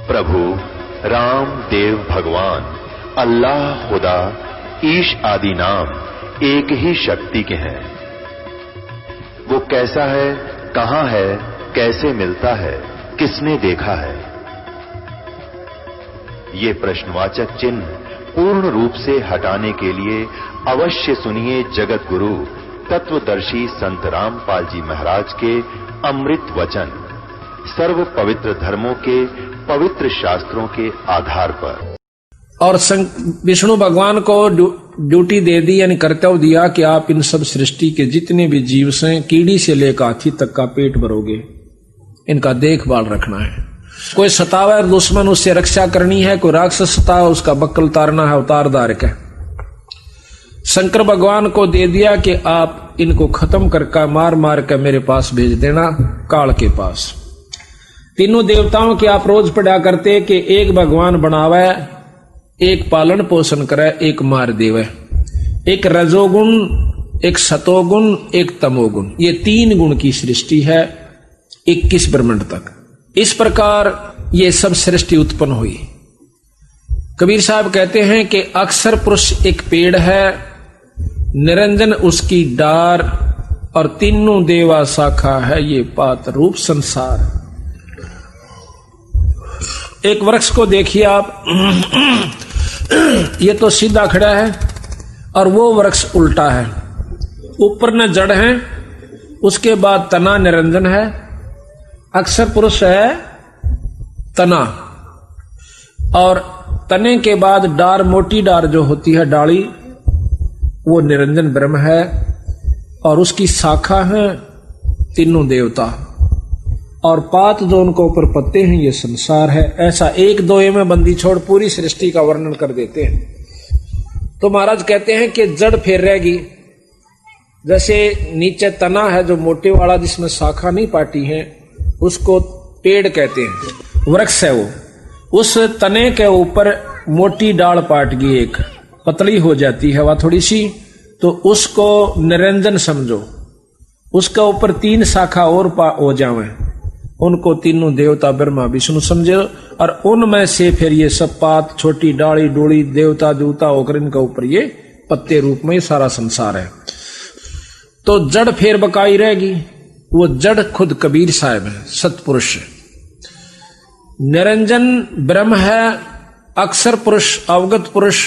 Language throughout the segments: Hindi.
प्रभु राम देव भगवान अल्लाह खुदा ईश आदि नाम एक ही शक्ति के हैं। वो कैसा है, कहां है, कैसे मिलता है, किसने देखा है? ये प्रश्नवाचक चिन्ह पूर्ण रूप से हटाने के लिए अवश्य सुनिए जगत गुरु तत्वदर्शी संत रामपाल जी महाराज के अमृत वचन, सर्व पवित्र धर्मों के पवित्र शास्त्रों के आधार पर। और विष्णु भगवान को ड्यूटी दे दी, यानी कर्तव्य दिया कि आप इन सब सृष्टि के जितने भी जीव हैं, कीड़ी से लेकर हाथी तक का पेट भरोगे, इनका देखभाल रखना है। कोई सतावा है दुश्मन, उससे रक्षा करनी है। कोई राक्षस सतावा, उसका बक्कल तारना है, अवतार है। शंकर भगवान को दे दिया कि आप इनको खत्म करके मार मार कर मेरे पास भेज देना, काल के पास। तीनों देवताओं की आप रोज पढ़ा करते कि एक भगवान बनावे, एक पालन पोषण करे, एक मार देवे। एक रजोगुण, एक सतोगुण, एक तमोगुण, ये 3 गुण की सृष्टि है 21 ब्रह्मांड तक। इस प्रकार ये सब सृष्टि उत्पन्न हुई। कबीर साहब कहते हैं कि अक्षर पुरुष एक पेड़ है, निरंजन उसकी डार, और तीनों देवा शाखा है ये पात रूप संसार। एक वृक्ष को देखिए आप, ये तो सीधा खड़ा है और वो वृक्ष उल्टा है। ऊपर न जड़ है, उसके बाद तना निरंजन है, अक्षर पुरुष है तना, और तने के बाद डार, मोटी डार जो होती है डाली, वो निरंजन ब्रह्म है, और उसकी शाखा है तीनों देवता, और पात जो उनको ऊपर पत्ते हैं ये संसार है। ऐसा 1-2 में बंदी छोड़ पूरी सृष्टि का वर्णन कर देते हैं। तो महाराज कहते हैं कि जड़ फिर रहेगी। जैसे नीचे तना है जो मोटे वाला, जिसमें शाखा नहीं पाटी है, उसको पेड़ कहते हैं, वृक्ष है वो। उस तने के ऊपर मोटी डाल पाट गई, एक पतली हो जाती है वह थोड़ी सी, तो उसको निरंजन समझो। उसका ऊपर 3 शाखा और हो जावे, उनको तीनों देवता ब्रह्मा विष्णु समझो, और उनमें से फिर ये सब पात, छोटी डाली डोली, देवता जूता होकर इनका ऊपर ये पत्ते रूप में सारा संसार है। तो जड़ फिर बकाई रहेगी। वो जड़ खुद कबीर साहब है, सतपुरुष है। निरंजन ब्रह्म है, अक्षर पुरुष, अवगत पुरुष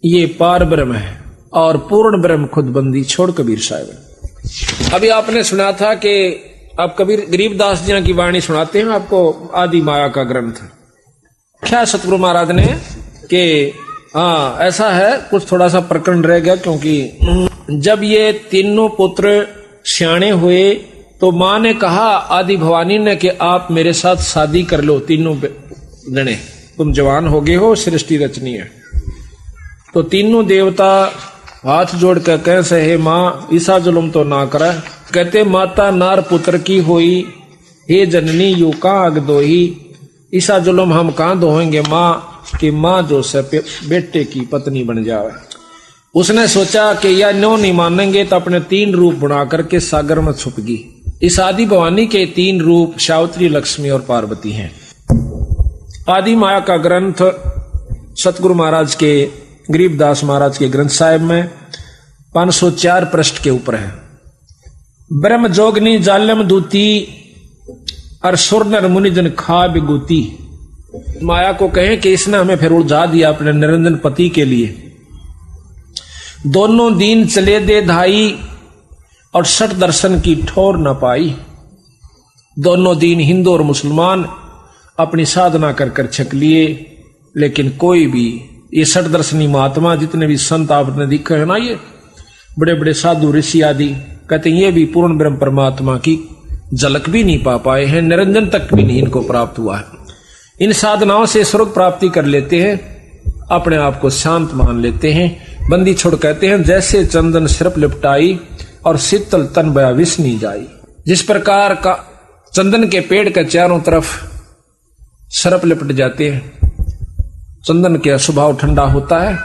ये पार ब्रह्म है, और पूर्ण ब्रह्म खुद बंदी छोड़ कबीर साहब है। अभी आपने सुना था कि आप कबीर गरीबदास जी की वाणी सुनाते हैं आपको, आदि माया का ग्रंथ। क्या सतगुरु महाराज ने कि हाँ ऐसा है, कुछ थोड़ा सा प्रकरण रह गया, क्योंकि जब ये तीनों पुत्र सियाणे हुए तो मां ने कहा आदि भवानी ने कि आप मेरे साथ शादी कर लो, तीनों जने, तुम जवान हो गए हो, सृष्टि रचनी है। तो तीनों देवता हाथ जोड़ कर कैसे हे मां ईसा जुलम तो ना करे। कहते माता नार पुत्र की होई, हे जननी यू कहां अग दोही। ईसा जुलम हम कहां दोहेंगे मां, कि मां जो से बेटे की पत्नी बन जावे। उसने सोचा कि या नो नहीं मानेंगे तो अपने 3 रूप बना करके सागर में छुप गई। इस आदि भवानी के 3 रूप शावत्री, लक्ष्मी और पार्वती हैं। आदि माया का ग्रंथ सतगुरु महाराज के, गरीबदास महाराज के ग्रंथ साहिब में 504 पृष्ठ के ऊपर है। ब्रह्म जोगनी जालम दूती, और सुरनर मुनिजन खा बिगुती। माया को कहें कि इसने हमें फिर उलझा दिया अपने निरंजन पति के लिए। दोनों दीन चले दे धाई, और 6 दर्शन की ठोर न पाई। दोनों दीन हिंदू और मुसलमान अपनी साधना कर कर छक लिए, लेकिन कोई भी ये 6 दर्शनी महात्मा जितने भी संत आपने दिखे है ना, ये बड़े बड़े साधु ऋषि आदि, कहते ये भी पूर्ण ब्रह्म परमात्मा की झलक भी नहीं पा पाए हैं, निरंजन तक भी नहीं इनको प्राप्त हुआ है। इन साधनाओं से स्वर्ग प्राप्ति कर लेते हैं, अपने आप को शांत मान लेते हैं। बंदी छोड़ कहते हैं जैसे चंदन सिर्फ लिपटाई, और शीतल तन बया विष नहीं जाई। जिस प्रकार का चंदन के पेड़ के चारों तरफ सरप लिपट जाते हैं, चंदन का स्वभाव ठंडा होता है,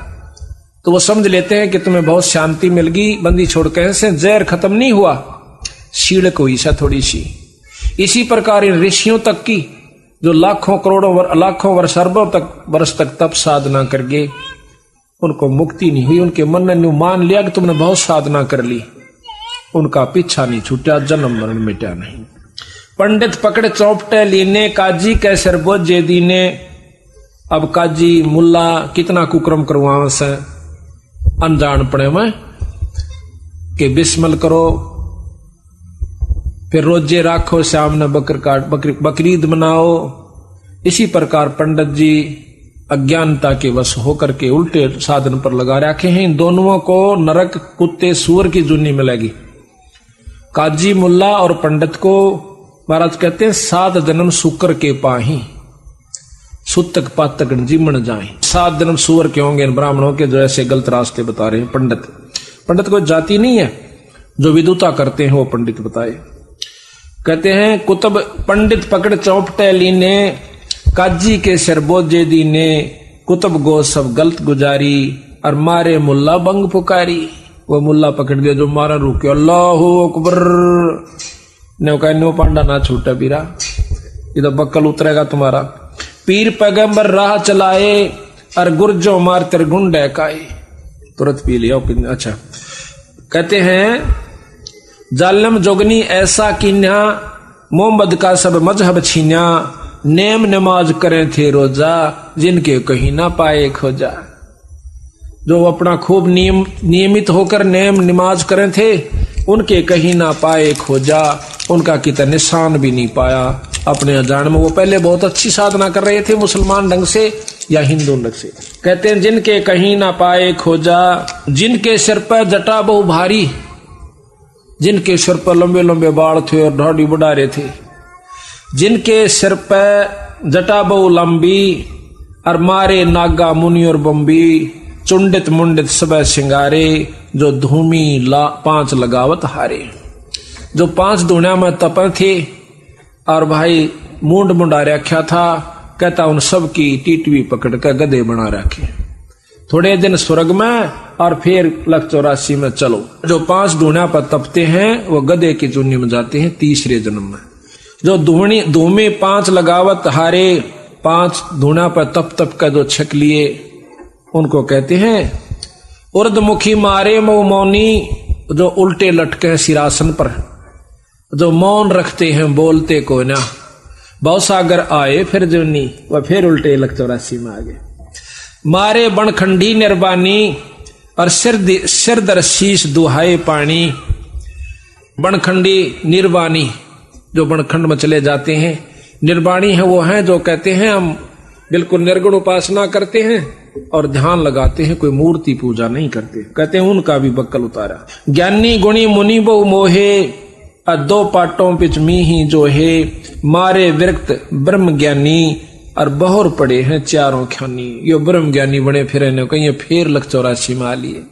तो वो समझ लेते हैं कि तुम्हें बहुत शांति मिल गई। बंदी छोड़ कहे से जहर खत्म नहीं हुआ, शीड़ को ईसा थोड़ी सी। इसी प्रकार इन ऋषियों तक की जो लाखों वर्ष अरबों वर्ष तक तप साधना करके उनको मुक्ति नहीं हुई, उनके मन ने मान लिया कि तुमने बहुत साधना कर ली, उनका पीछा नहीं छूटा, जन्म मरण मिटा नहीं। पंडित पकड़ चौपटे लीने, काजी कैसर बोझे दीने। अब काजी मुल्ला कितना कुक्रम करवावे से अनजान पड़े में कि बिस्मिल करो, फिर रोजे राखो, शाम ने बकरीद मनाओ। इसी प्रकार पंडित जी अज्ञानता के वश होकर के उल्टे साधन पर लगा रखे हैं। इन दोनों को नरक कुत्ते सूअर की जुन्नी मिलेगी। काजी मुल्ला और पंडित को महाराज कहते हैं 7 जन्म शुक्र के पाही, सुतक पातक जीमन जाए। 7 जन्म सूअर के होंगे इन ब्राह्मणों के जो ऐसे गलत रास्ते बता रहे हैं। पंडित कोई जाति नहीं है, जो विदुता करते हैं वो पंडित बताए। कहते हैं कुतुब पंडित पकड़ चौपटे लीने, काजी के सिर बोझे दीने। कुतुब गो सब गलत गुजारी, और मारे मुल्ला बंग पुकारी। वो मुल्ला पकड़ दिया जो मारा, रुके अल्लाहु अकबर। नो पांडा ना छूटा बीरा, ये तो बक्कल उतरेगा तुम्हारा। पीर पैगंबर राह चलाए, और गुर्जो मार तेरे गुंडे काए। तुरंत पी लिया। अच्छा कहते हैं जालम जोगनी ऐसा कीन्या, मोहम्मद का सब मजहब छीन्या। नेम नमाज करें थे रोजा, जिनके कहीं ना पाए खोजा। जो अपना खूब नियमित होकर नेम नमाज करें थे, उनके कहीं ना पाए खोजा। उनका कितना निशान भी नहीं पाया अपने अजान में। वो पहले बहुत अच्छी साधना कर रहे थे मुसलमान ढंग से या हिंदू ढंग से। कहते हैं जिनके कहीं ना पाए खोजा, जिनके सिर पर जटा बहु भारी। जिनके सिर पर लंबे लंबे बाल थे और दाढ़ी बढ़ा रहे थे, जिनके सिर पर जटा बहु लंबी, और मारे नागा मुनि और बम्बी। चुंडित मुंडित सब सिंगारे, जो धूमी 5 लगावत हारे। जो 5 धूणिया में तपन थे और भाई मुंड मुंडा रखा था। कहता उन सब की टीटवी पकड़ कर गधे बना रखे। थोड़े दिन स्वर्ग में और फिर 184 में चलो। जो 5 धूणिया पर तपते हैं वो गधे की चुन्नी में जाते हैं तीसरे जन्म में। जो धूमे 5 लगावत हारे, 5 धूणिया पर तप कर जो छक लिए, उनको कहते हैं उर्दमुखी मारे मौनी। जो उल्टे लटके सिरासन पर, जो मौन रखते हैं बोलते को ना। भवसागर आए फिर जुन्नी, वह फिर उल्टे 184 में आ गए। मारे बनखंडी निर्बानी, और सिरदर शीश दुहाए पानी। बनखंडी निर्वाणी, जो बनखंड में चले जाते हैं। निर्वाणी है वो हैं जो कहते हैं हम बिल्कुल निर्गुण उपासना करते हैं और ध्यान लगाते हैं, कोई मूर्ति पूजा नहीं करते। कहते हैं उनका भी बक्कल उतारा। ज्ञानी गुणी मुनि बहु मोहे, 2 पाटों पिच मी जो है। मारे विरक्त ब्रह्म ज्ञानी, और बहुर पड़े हैं 4 ख्यानी। यो ब्रह्म ज्ञानी बने फिर कहीं फिर 184 में आ लिए।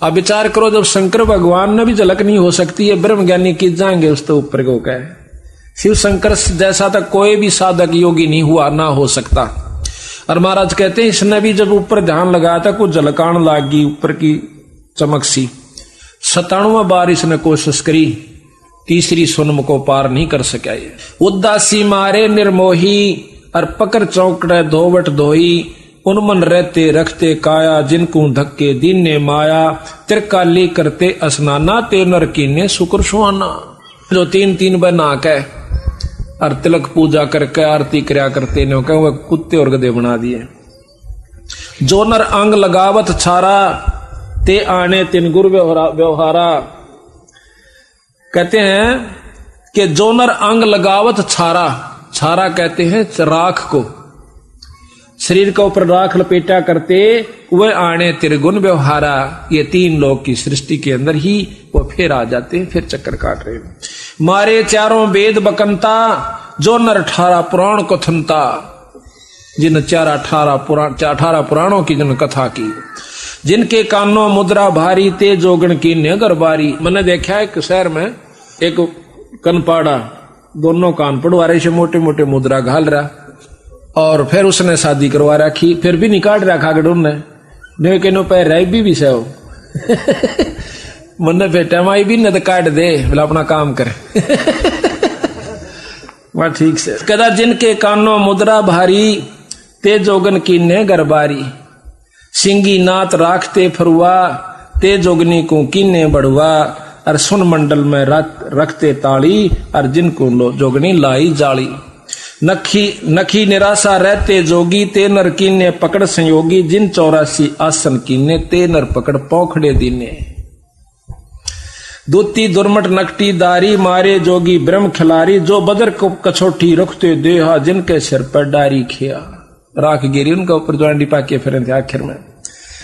अब विचार करो, जब शंकर भगवान ने भी झलक नहीं हो सकती है, ब्रह्म ज्ञानी की जाएंगे उस तो ऊपर को कहे। शिव शंकर जैसा तक कोई भी साधक योगी नहीं हुआ, ना हो सकता। और महाराज कहते हैं इसने भी जब ऊपर ध्यान लगाया था कुछ झलकान लागी ऊपर की चमक सी। 97 बार इसने कोशिश करी, तीसरी सुनम को पार नहीं कर सका। ये उदासी मारे निर्मोही, और पकड़ चौकड़े धोवट धोई। उनमन रहते रखते काया, जिनको धक्के दीने माया। त्रिकाली करते स्नाना, ते नर कीने शुक्र सुहाना। जो 3 बार नहा के और तिलक पूजा करके आरती करया करते ने वह कुत्ते और गधे बना दिए। जो नर अंग लगावत छारा, ते आने तिन गुरु व्यवहारा। कहते हैं कि जो नर अंग लगावत छारा, छारा कहते हैं राख को, शरीर के ऊपर राख लपेटा करते, वह आने त्रिगुण व्यवहारा। ये 3 लोग की सृष्टि के अंदर ही वो फिर आ जाते हैं, फिर चक्कर काट रहे हैं। मारे 4 वेद बकंता, जो नर 18 पुराण कथनता। जिन 18 पुराणों की जिन कथा की। जिनके कानों मुद्रा भारी, ते जोगण की नगर बारी। मैंने देखा एक शहर में एक कनपाड़ा, दोनों कान पड़वा से मोटे मोटे मुद्रा घाल रहा, और फिर उसने शादी करवा रखी, फिर भी निकाल रखा गडून के नो पैर रही भी से मन बेटा माई भी न तो काट दे, बोला अपना काम करे। वह ठीक से कहता जिनके कानों मुद्रा भारी ते जोगन की ने गरबारी सिंगी नात राखते फरुआ ते जोगनी को कीने बढ़ुआ और सुन मंडल में रखते ताली और जिनको जोगनी लाई जाली नखी निराशा रहते जोगी ते नर कीने पकड़ संयोगी जिन 84 आसन कीने ते नर पकड़ पौखड़े दीने दूती दुर्मट नकटी दारी मारे जोगी ब्रह्म खिलारी जो बदर को कछोटी रखते देहा जिनके सिर पर डारी खिया राख गिरी उनका ऊपर ज्वांडी पाके फिर आखिर में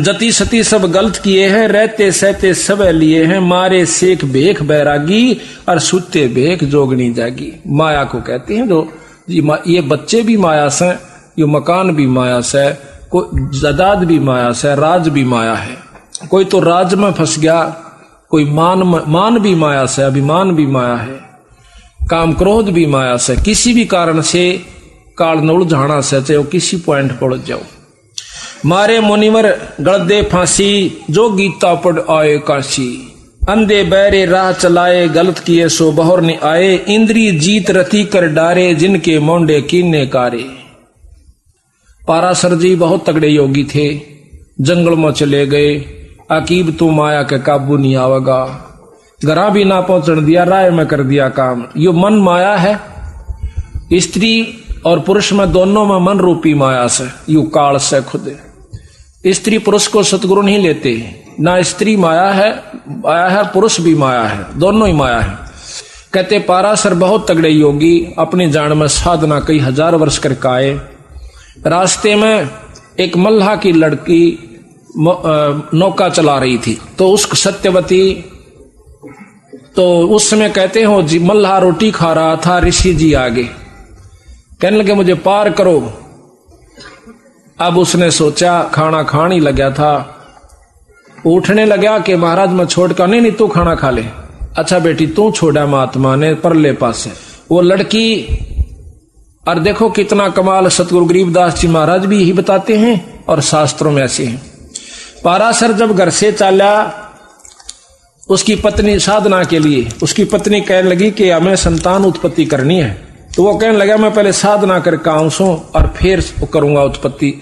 जति सती सब गलत किए हैं रहते सहते सब लिए हैं मारे सेख भेख बैरागी और सुते भेख जोगनी जागी माया को कहते हैं जो ये बच्चे भी माया से ये मकान भी माया से कोई जायदाद भी माया से राज भी माया है कोई तो राज में फंस गया कोई मान भी माया से अभिमान भी माया है काम क्रोध भी माया से किसी भी कारण से काल न उलझाना से चाहे किसी पॉइंट पर उलझ जाओ मारे मुनिवर गलदे फांसी जो गीता पढ़ आए काशी अंधे बहरे राह चलाए गलत किए सो बहर ने आए इंद्री जीत रति कर डारे जिनके मोंडे कीने कारे पाराशर जी बहुत तगड़े योगी थे जंगल में चले गए अकीब तू माया के काबू नहीं आवेगा घरा भी ना पहुंचने दिया राय में कर दिया काम यो मन माया है स्त्री और पुरुष में दोनों में मन रूपी माया से यू काल से खुद स्त्री पुरुष को सतगुरु नहीं लेते ना स्त्री माया है पुरुष भी माया है दोनों ही माया है कहते पाराशर बहुत तगड़े योगी अपनी जान में साधना कई हजार वर्ष करके आए रास्ते में एक मल्लाह की लड़की नौका चला रही थी तो उस सत्यवती तो उस समय कहते हो जी मल्लाह रोटी खा रहा था ऋषि जी आगे कहने लगे मुझे पार करो अब उसने सोचा खाना खाने ही लगा था उठने लगा कि महाराज मैं छोड़ कर नहीं तू खाना खा ले अच्छा बेटी तू छोड़ा महात्मा ने परले पास है वो लड़की और देखो कितना कमाल सतगुरु गरीबदास जी महाराज भी यही बताते हैं और शास्त्रों में ऐसे हैं पाराशर जब घर से चला उसकी पत्नी साधना के लिए उसकी पत्नी कहने लगी कि हमें संतान उत्पत्ति करनी है तो वो कहने लगा मैं पहले साधना करके आऊं और फिर करूंगा उत्पत्ति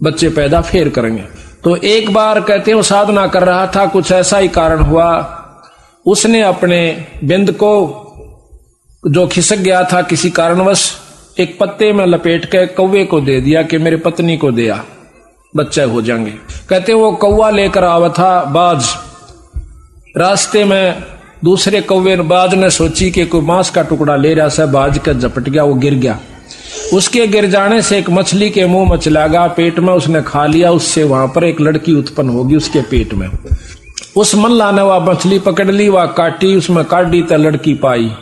बच्चे पैदा फिर करेंगे तो एक बार कहते हैं वो साधना कर रहा था कुछ ऐसा ही कारण हुआ उसने अपने बिंद को जो खिसक गया था किसी कारणवश एक पत्ते में लपेट के कौवे को दे दिया कि मेरे पत्नी को दिया बच्चे हो जाएंगे कहते हैं वो कौवा लेकर आवा था बाज रास्ते में दूसरे कौवे बाज ने सोची कि कोई मांस का टुकड़ा ले रहा था बाज का झपट गया वो गिर गया उसके गिर जाने से एक मछली के मुंह में चला गया पेट में उसने खा लिया उससे वहां पर एक लड़की उत्पन्न होगी उसके पेट में उस मल्लाह ने वह मछली पकड़ ली वह काटी उसमें काट दी तो लड़की पाई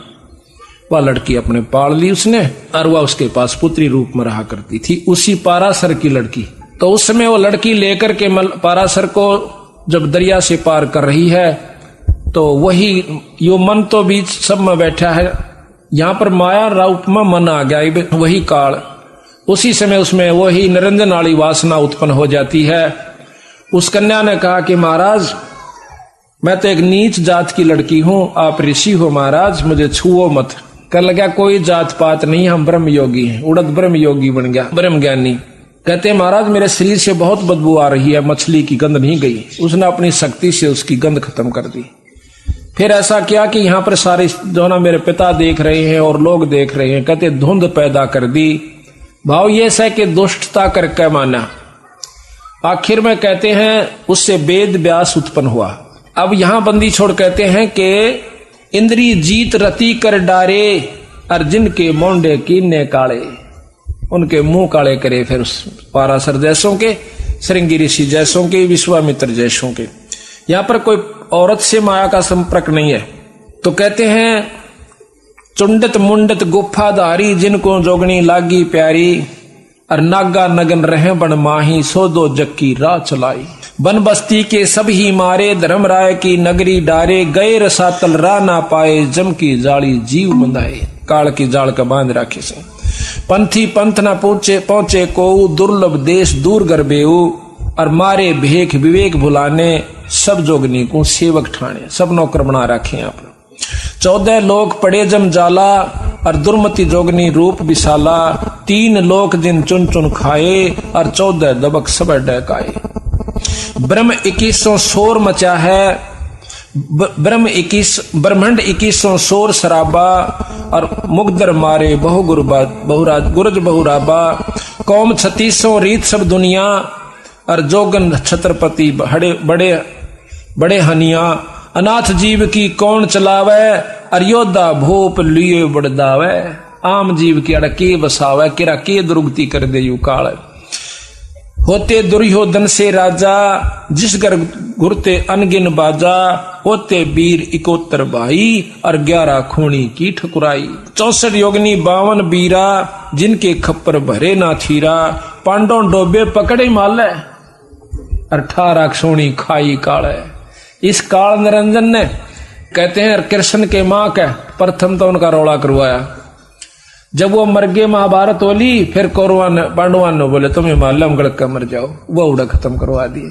वह लड़की अपने पाल ली उसने और वह उसके पास पुत्री रूप में रहा करती थी उसी पाराशर की लड़की तो उस समय वो लड़की लेकर के पाराशर को जब दरिया से पार कर रही है तो वही यो मन तो बीच सब में बैठा है यहाँ पर माया रूप में मन आ गया वही काल उसी समय उसमें वही निरंजन वाली वासना उत्पन्न हो जाती है उस कन्या ने कहा कि महाराज मैं तो एक नीच जात की लड़की हूं आप ऋषि हो महाराज मुझे छुओ मत कर लगा कोई जात पात नहीं हम ब्रह्म योगी हैं उड़द ब्रह्म योगी बन गया ब्रह्म ज्ञानी कहते हैं महाराज मेरे शरीर से बहुत बदबू आ रही है मछली की गंध नहीं गई उसने अपनी शक्ति से उसकी गंध खत्म कर दी फिर ऐसा किया कि यहाँ पर सारे जो ना मेरे पिता देख रहे हैं और लोग देख रहे हैं कहते धुंध पैदा कर दी भाव ये है कि दुष्टता करके माना आखिर में कहते हैं उससे वेद व्यास उत्पन्न हुआ अब यहां बंदी छोड़ कहते हैं कि इंद्री जीत रति कर डारे अर्जुन के मोंडे कीने काले उनके मुंह काले करे फिर उस पाराशर जैसों के श्रृंगी ऋषि जैसों के विश्वामित्र जैसों के यहां पर कोई औरत से माया का संपर्क नहीं है तो कहते हैं चुंडत मुंडत गुफाधारी जिनको जोगनी लागी प्यारी और नागा नगन रहे बन माही सो दो जक्की राह चलाई बन बस्ती के सब ही मारे धर्मराय की नगरी डारे गए रसातल राह ना पाए जम की जाली जीव बंधाए काल की जाल का बांध राखे से पंथी पंथ न पहुंचे को दुर्लभ देश दूर गर्भेऊ और मारे भेख विवेक भुलाने सब जोगनी को सेवक ठाणे सब नौकर बना रखे आप 14 लोक पड़े जम जाला और दुर्मति जोगनी रूप विशाला। 3 लोक जिन चुन चुन खाए और 14 दबक सब डकाए। ब्रह्म 21 शोर मचा है, ब्रह्मंड 21 शोर शराबा और मुगदर मारे गुरज बहुराबा। कौम 36 रीत सब दुनिया और जोगन छत्रपति बड़े हनिया। अनाथ जीव की कौन चलावे और योद्धा भूप लिए बड़दावे। आम जीव की अड़के बसावे किरा के दुर्गति कर दे यू काल। होते दुर्योधन से राजा जिस घर घुरते अनगिन बाजा। होते वीर 71 भाई और 11 खूनी की ठकुराई। 64 योगनी 52 बीरा जिनके खप्पर भरे ना थीरा। पांडव डोबे पकड़े माले 18 सोनी खाई काल। इस काल निरंजन ने कहते हैं कृष्ण के मां का प्रथम तो उनका रौला करवाया। जब वो मर गए महाभारत होली, फिर कौरवान पांडवान ने बोले तुम्हें मालूम गड़क कर मर जाओ, वो उड़ा खत्म करवा दिए।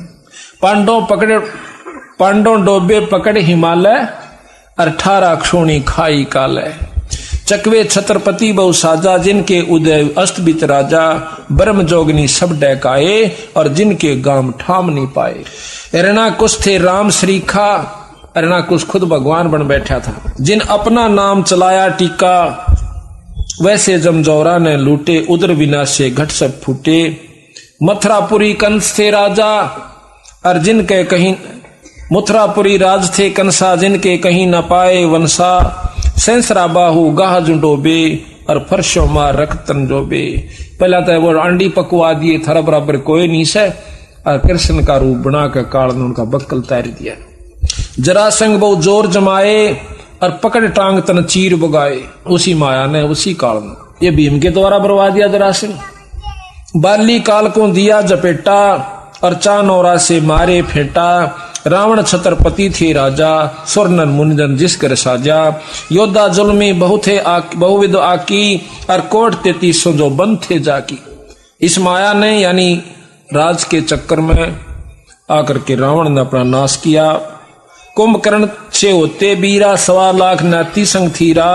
पांडव डोबे पकड़े हिमालय 18 क्षोणी खाई काल। चकवे छत्रपति बहु साजा जिनके उदय अस्त बीत राजा। ब्रह्म जोगनी सब डकाए और जिनके गाम ठाम नहीं पाए। हिरणाकुश थे राम श्रीखा। हिरणाकुश खुद भगवान बन बैठा था। जिन अपना नाम चलाया टीका वैसे जमजौरा ने लूटे। उदर विनाशे घट सब फूटे। मथुरापुरी कंस थे राजा और जिनके कहीं मथुरापुरी राज थे कंसा जिनके कहीं न पाए वंशा। सेंसरा बाहु गाह जुडोबे और फर्शो मार रखतन जोबे। पहला तो वो अंडी पकवा दिए थारा बराबर कोई नहीं से और कृष्ण का रूप बना कर काल ने उनका बक्कल तैर दिया। जरासंग बहु जोर जमाए और पकड़ टांग तन चीर बगाए। उसी माया ने उसी काल में ये भीम के द्वारा बरवा दिया जरासंग। बाली काल को दिया जपेटा और चानौरा से मारे फेंटा। रावण छत्रपति थे राजा स्वर्णन मुनिजन जिस कर साजा। योद्धा जुल्मी बहुविध आकी और कोट 33 जो बंद थे जाकी। इस माया ने यानी राज के चक्कर में आकर के रावण ने अपना नाश किया। कुंभकर्ण से होते बीरा 1.25 लाख नाती संग थीरा।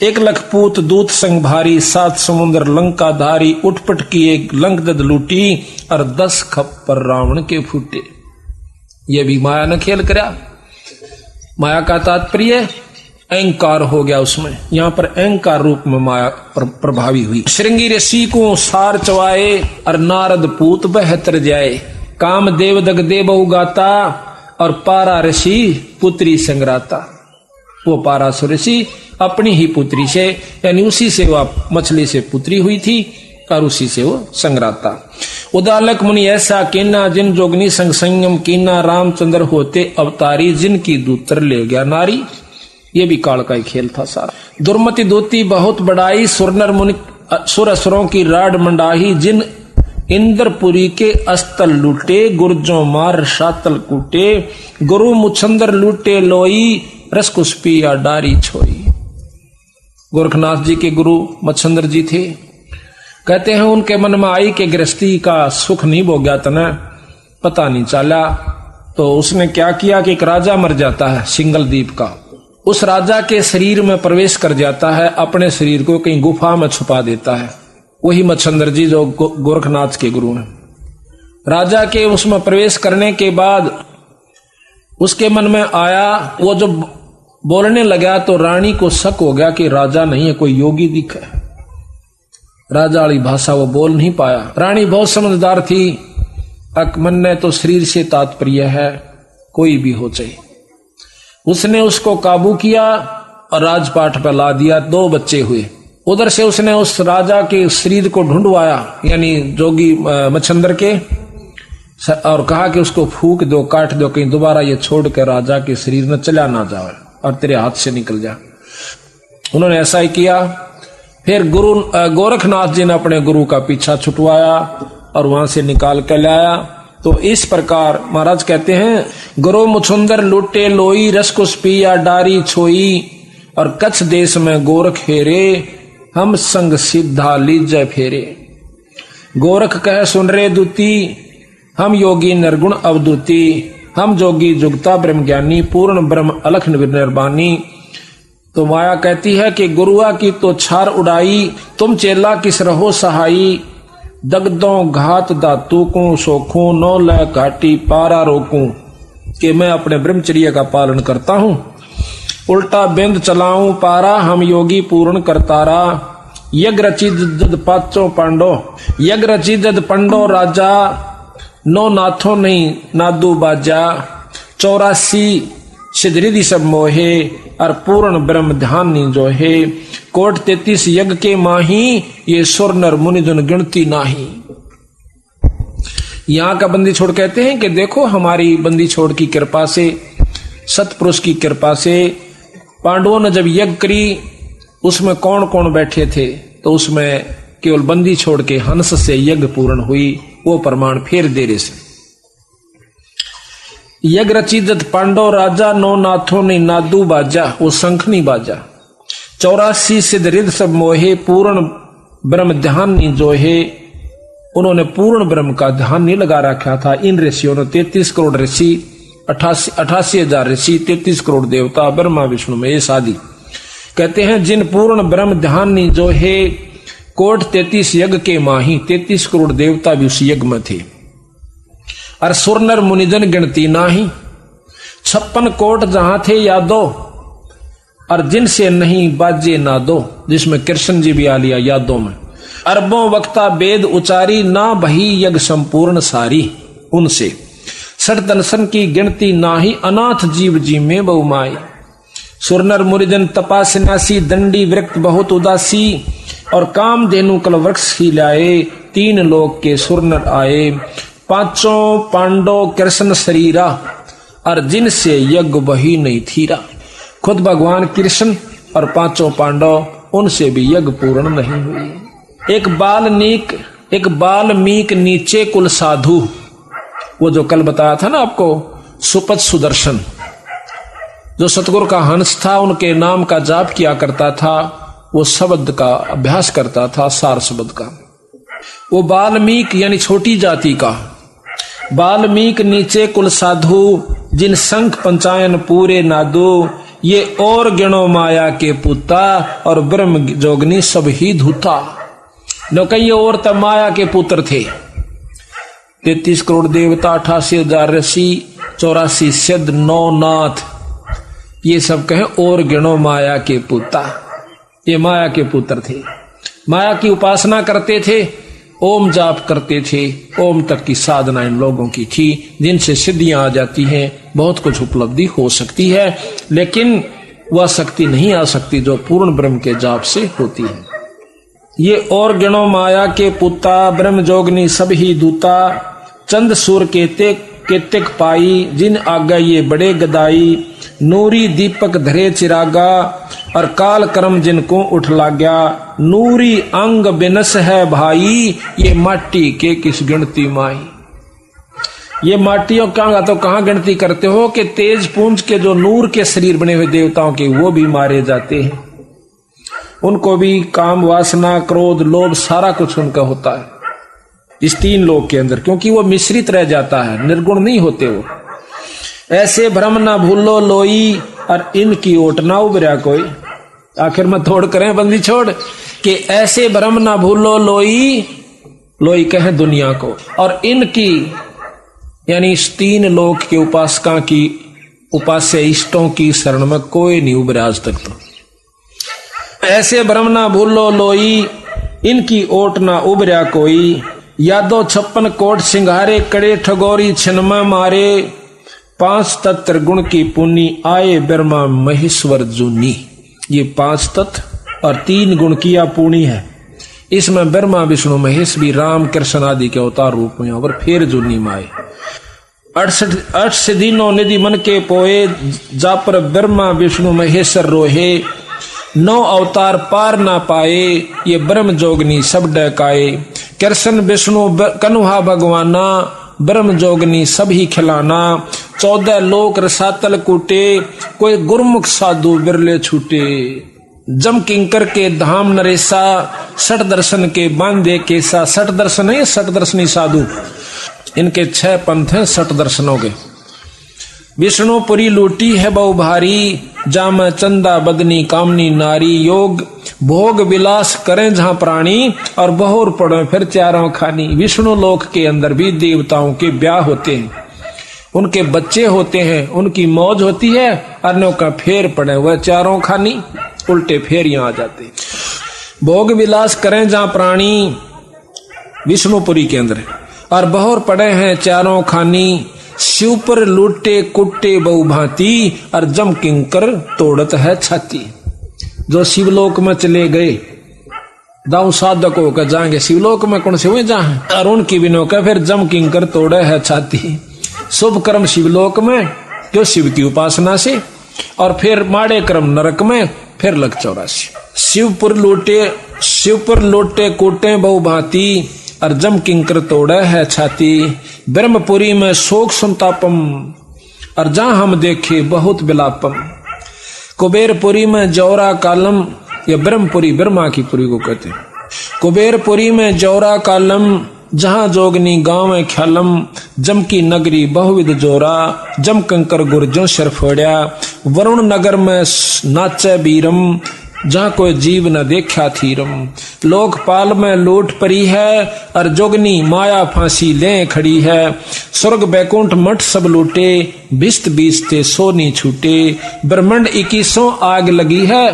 1 लाख पूत दूत संग भारी 7 समुद्र लंका धारी। उठपट किए लंक दद लूटी और 10 खप्पर रावण के फूटे। ये भी माया ने खेल करा। माया का तात्पर्य अहंकार हो गया उसमें। यहाँ पर अहंकार रूप में माया प्रभावी हुई। श्रृंगी ऋषि को सार चवाए और नारद पूत बहतर जाए। काम देव दग देव गाता और पारा ऋषि पुत्री संग्राता। वो पारासुर ऋषि अपनी ही पुत्री से यानी उसी से वह मछली से पुत्री हुई थी और उसी से वो संग्राता। उदालक मुनि ऐसा कीना जिन जोगनी संग संयम कीना। रामचंद्र होते अवतारी जिनकी दूतर ले गया नारी। ये भी काल का ही खेल था सारा। दुर्मति दूती बहुत बड़ाई सुरनर मुनि सुर असुरों की राड मंडाही। जिन इंद्रपुरी के अस्तल लूटे गुर्जों मार शातल कूटे। गुरु मुछंदर लूटे लोई रसकुस्पी या डारी छोई। गोरखनाथ जी के गुरु मच्छंदर जी थे। कहते हैं उनके मन में आई कि गृहस्थी का सुख नहीं भोग्या तना पता नहीं चला। तो उसने क्या किया कि एक राजा मर जाता है सिंगल द्वीप का। उस राजा के शरीर में प्रवेश कर जाता है। अपने शरीर को कहीं गुफा में छुपा देता है। वही मच्छंदर जी जो गोरखनाथ के गुरु हैं। राजा के उसमें प्रवेश करने के बाद उसके मन में आया, वो जब बोलने लगा तो रानी को शक हो गया कि राजा नहीं है, कोई योगी दिखा है। राजा वाली भाषा वो बोल नहीं पाया। रानी बहुत समझदार थी। मन ने तो शरीर से तात्पर्य है, कोई भी हो चाहिए। उसने उसको काबू किया और राजपाट पर ला दिया। 2 बच्चे हुए। उधर से उसने उस राजा के शरीर को ढूंढवाया यानी जोगी मच्छंदर के, और कहा कि उसको फूक दो, काट दो, कहीं दोबारा ये छोड़ कर राजा के शरीर में चला ना जाए और तेरे हाथ से निकल जाए। उन्होंने ऐसा ही किया। फिर गुरु गोरखनाथ जी ने अपने गुरु का पीछा छुटवाया और वहां से निकाल कर लाया। तो इस प्रकार महाराज कहते हैं गुरु मुछुंदर लूटे लोई रसकुस्पी या डारी छोई। और कच्छ देश में गोरख हेरे हम संग सिद्धा लीजय फेरे। गोरख कह सुन रे दूती हम योगी निर्गुण अवधूति। हम जोगी जुगता ब्रह्म ज्ञानी पूर्ण ब्रह्म अलख निर्बानी। तो माया कहती है कि गुरुआ की तो छार उड़ाई, तुम चेला किस रहो सहाई। दगदों घात दातू को सोखूं, नौ ल घाटी पारा रोकूं। कि मैं अपने ब्रह्मचर्य का पालन करता हूं, उल्टा बिंद चलाऊं पारा, हम योगी पूर्ण करतारा। यज्ञ रची जद पाचों पांडो, यज्ञ रची जद पंडो राजा, नौ नाथों नहीं नादू बाजा। 84 सिद्धि सब मोहे, और पूर्ण ब्रह्म ध्यान नी जो है। कोट 33 यज्ञ के माही, ये सुर नर मुनि जन गिनती नाही। यहाँ का बंदी छोड़ कहते हैं कि देखो हमारी बंदी छोड़ की कृपा से, सतपुरुष की कृपा से पांडवों ने जब यज्ञ करी, उसमें कौन कौन बैठे थे, तो उसमें केवल बंदी छोड़ के हंस से यज्ञ पूर्ण हुई। वो प्रमाण फेर दे रहे से। यज्ञ रची जत पांडव राजा, नौ नाथों ने नादू बाजा, वो शंखनी बाजा। 84 सिद्ध रिद्ध सब मोहे, पूर्ण ब्रह्म ध्यान नी जो है। उन्होंने पूर्ण ब्रह्म का ध्यान नहीं लगा रखा था। इन ऋषियों ने 33 करोड़ ऋषि, 88,000 ऋषि, 33 करोड़ देवता, ब्रह्मा विष्णु महेश आदि। कहते हैं जिन पूर्ण ब्रह्म ध्यान नी जो है, कोट 33 यज्ञ के माही, 33 करोड़ देवता भी उस यज्ञ में थे। और सुरनर मुनिजन गिनती नाही, 56 कोट जहां थे यादो, और जिनसे नहीं बाजे नादो, जिसमें कृष्ण जी भी आ लिया यादों में। अरबों वक्ता वेद उचारी, ना बही यज्ञ संपूर्ण सारी। उनसे सठ दर्शन की गिनती नाही, अनाथ जीव जी में बहुमाई। सुरनर मुनिजन तपा सन्यासी, दंडी विरक्त बहुत उदासी, और काम धेनु कल वृक्ष ही लाए, 3 लोक के सुरनर आए। 5 पांडव कृष्ण शरीरा, और जिनसे यज्ञ वही नहीं थीरा। खुद भगवान कृष्ण और 5 पांडव, उनसे भी यज्ञ पूर्ण नहीं हुई। एक बाल्मीक नीचे कुल साधु, वो जो कल बताया था ना आपको, सुपथ सुदर्शन, जो सतगुरु का हंस था, उनके नाम का जाप किया करता था, वो शब्द का अभ्यास करता था, सार शब्द का। वो बाल्मीक यानी छोटी जाति का। बाल्मीक नीचे कुल साधु, जिन शंख पंचायन पूरे नादू। ये और गिणो माया के पुता, और ब्रह्म जोगनी सब ही धूता। न कई और तब माया के पुत्र थे। 33 करोड़ देवता, 88,000 ऋषि, 84 सिद्ध, 9 नाथ, ये सब कहें और गिणो माया के पुता। ये माया के पुत्र थे, माया की उपासना करते थे, ओम जाप करते थे। ओम तक की साधना इन लोगों की थी, जिनसे सिद्धियां आ जाती हैं, बहुत कुछ उपलब्धि हो सकती है, लेकिन वह शक्ति नहीं आ सकती जो पूर्ण ब्रह्म के जाप से होती है। ये और गिणो माया के पुता, ब्रह्म जोगनी सब ही दूता। चंद सूर केतिक पाई, जिन आगा ये बड़े गदाई। नूरी दीपक धरे चिरागा, और काल कर्म जिनको उठ लाग्या। नूरी अंग बिनस है भाई, ये माटी के किस गिनती माई। ये माटियों का तो कहां गिनती करते हो कि तेज पुंज के जो नूर के शरीर बने हुए देवताओं के, वो भी मारे जाते हैं। उनको भी काम वासना क्रोध लोभ सारा कुछ उनका होता है इस 3 लोक के अंदर, क्योंकि वो मिश्रित रह जाता है, निर्गुण नहीं होते वो। ऐसे भ्रम ना भूलो लोई, और इनकी ओट ना उबरा कोई। आखिर में थोड़ करें बंदी छोड़ कि ऐसे भ्रम ना भूलो लोई, लोई कहें दुनिया को, और इनकी यानी इस 3 लोक के उपासका की, उपास्य इष्टों की शरण में कोई नहीं उबरा आज तक। तो ऐसे भ्रम ना भूलो लोई, इनकी ओट ना उबरा कोई। यादो 56 कोट सिंगारे, कड़े ठगोरी छिनमा मारे। 5 तत्व गुण की पुनी, आए ब्रह्मा महेश्वर जूनी। ये 5 तत्व और 3 गुण की पुणी है। इसमें ब्रह्मा विष्णु महेश भी राम कृष्ण आदि के अवतार रूप में, और फिर जूनी माए। 68 दिनों निधि मन के पोए, जा पर ब्रह्मा विष्णु महेश्वर रोहे। 9 अवतार पार ना पाए, ये ब्रह्म जोगनी सब डकाए। कृष्ण विष्णु कन्हा भगवाना, ब्रह्म जोगनी सब ही खिलाना। 14 लोक रसातल कूटे, कोई गुरमुख साधु बिरले छूटे। जम किंकर के धाम नरेसा, 60 दर्शन के बांधे केसा। 60 दर्शन है, 60 दर्शनी साधु, इनके 6 पंथ हैं 60 दर्शनों के। विष्णुपुरी लूटी है बहु भारी, जाम चंदा बदनी कामनी नारी। योग भोग विलास करें जहां प्राणी, और बहुर पड़े फिर चारों खानी। विष्णु लोक के अंदर भी देवताओं के ब्याह होते हैं, उनके बच्चे होते हैं, उनकी मौज होती है। अन्यों का फेर पड़े हुए चारों खानी, उल्टे फेर यहां आ जाते। भोग विलास करें जहां प्राणी, विष्णुपुरी के अंदर, और बहुर पड़े हैं चारों खानी। शिव पर लूटे कुट्टे बहु भांति, और जम किंकर तोड़त है छाती। जो शिवलोक में चले गए, दाऊ साधक होकर जाएंगे शिवलोक में, कौन से हुए जहां, और उनकी बिनो का फिर जम किंकर तोड़े है छाती। शुभ कर्म शिवलोक में, क्यों शिव की उपासना से, और फिर माड़े कर्म नरक में, फिर लग 84। शिव पर लोटे कोटे बहु भांति, और जम किंकर तोड़े है छाती। ब्रह्मपुरी में शोक संतापम, और जहां हम देखे बहुत विलापम। कुबेरपुरी में जौरा कालम, या ब्रह्मपुरी ब्रह्मा की पुरी को कहते हैं। कुबेरपुरी में जौरा कालम, जहां जोगनी गांव में ख्यालम। जम की नगरी बहुविध जोरा, जम कंकर गुर्जों सिर फोड़िया। वरुण नगर में नाचे बीरम, जहां कोई जीव न देखा थीरम। लोकपाल में लूट परी है, और जोगनी माया फांसी ले खड़ी है। स्वर्ग बैकुंठ मठ सब लूटे, बिस्त बीसते सोनी छूटे। ब्रह्मंड 21 आग लगी है।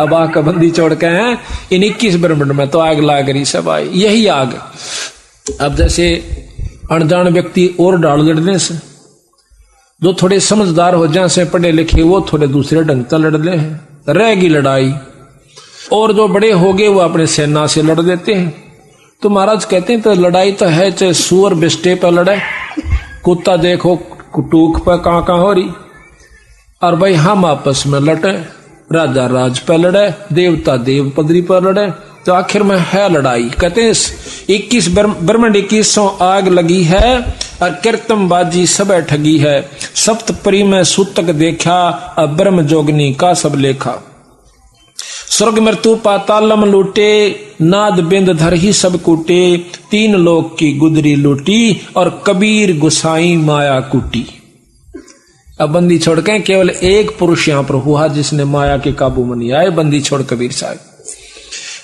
अब आग का बंदी छोड़ के हैं, इन 21 ब्रह्मंड में तो आग लाग रही सब आई, यही आग। अब जैसे अनजान व्यक्ति और डाल लड़ने से, जो थोड़े समझदार हो जाए से पढ़े लिखे, वो थोड़े दूसरे ढंग से लड़ ले हैं, रहेगी लड़ाई। और जो बड़े हो गए वो अपने सेना से लड़ देते हैं। तो महाराज कहते हैं तो लड़ाई तो है, चाहे सुअर बिस्टे पर लड़े, कुत्ता देखो टूक पर कहां हो रही, और भाई हम आपस में लड़े, राजा राज पर लड़े, देवता देव पदरी पर लड़े, तो आखिर में है लड़ाई। कहते हैं 21 ब्रह्मंड 21 आग लगी है, और कीर्तम बाजी सब ठगी है। सप्तपरी में सूतक देखा, अब ब्रह्म जोगनी का सब लेखा। स्वर्ग मृत्यु पातालम लूटे, नाद बिंद धर ही सब कूटे। 3 लोक की गुदरी लूटी, और कबीर गुसाई माया कूटी। अब बंदी छोड़ के केवल एक पुरुष यहां पर हुआ जिसने माया के काबू में नहीं आए, बंदी छोड़ कबीर साहब।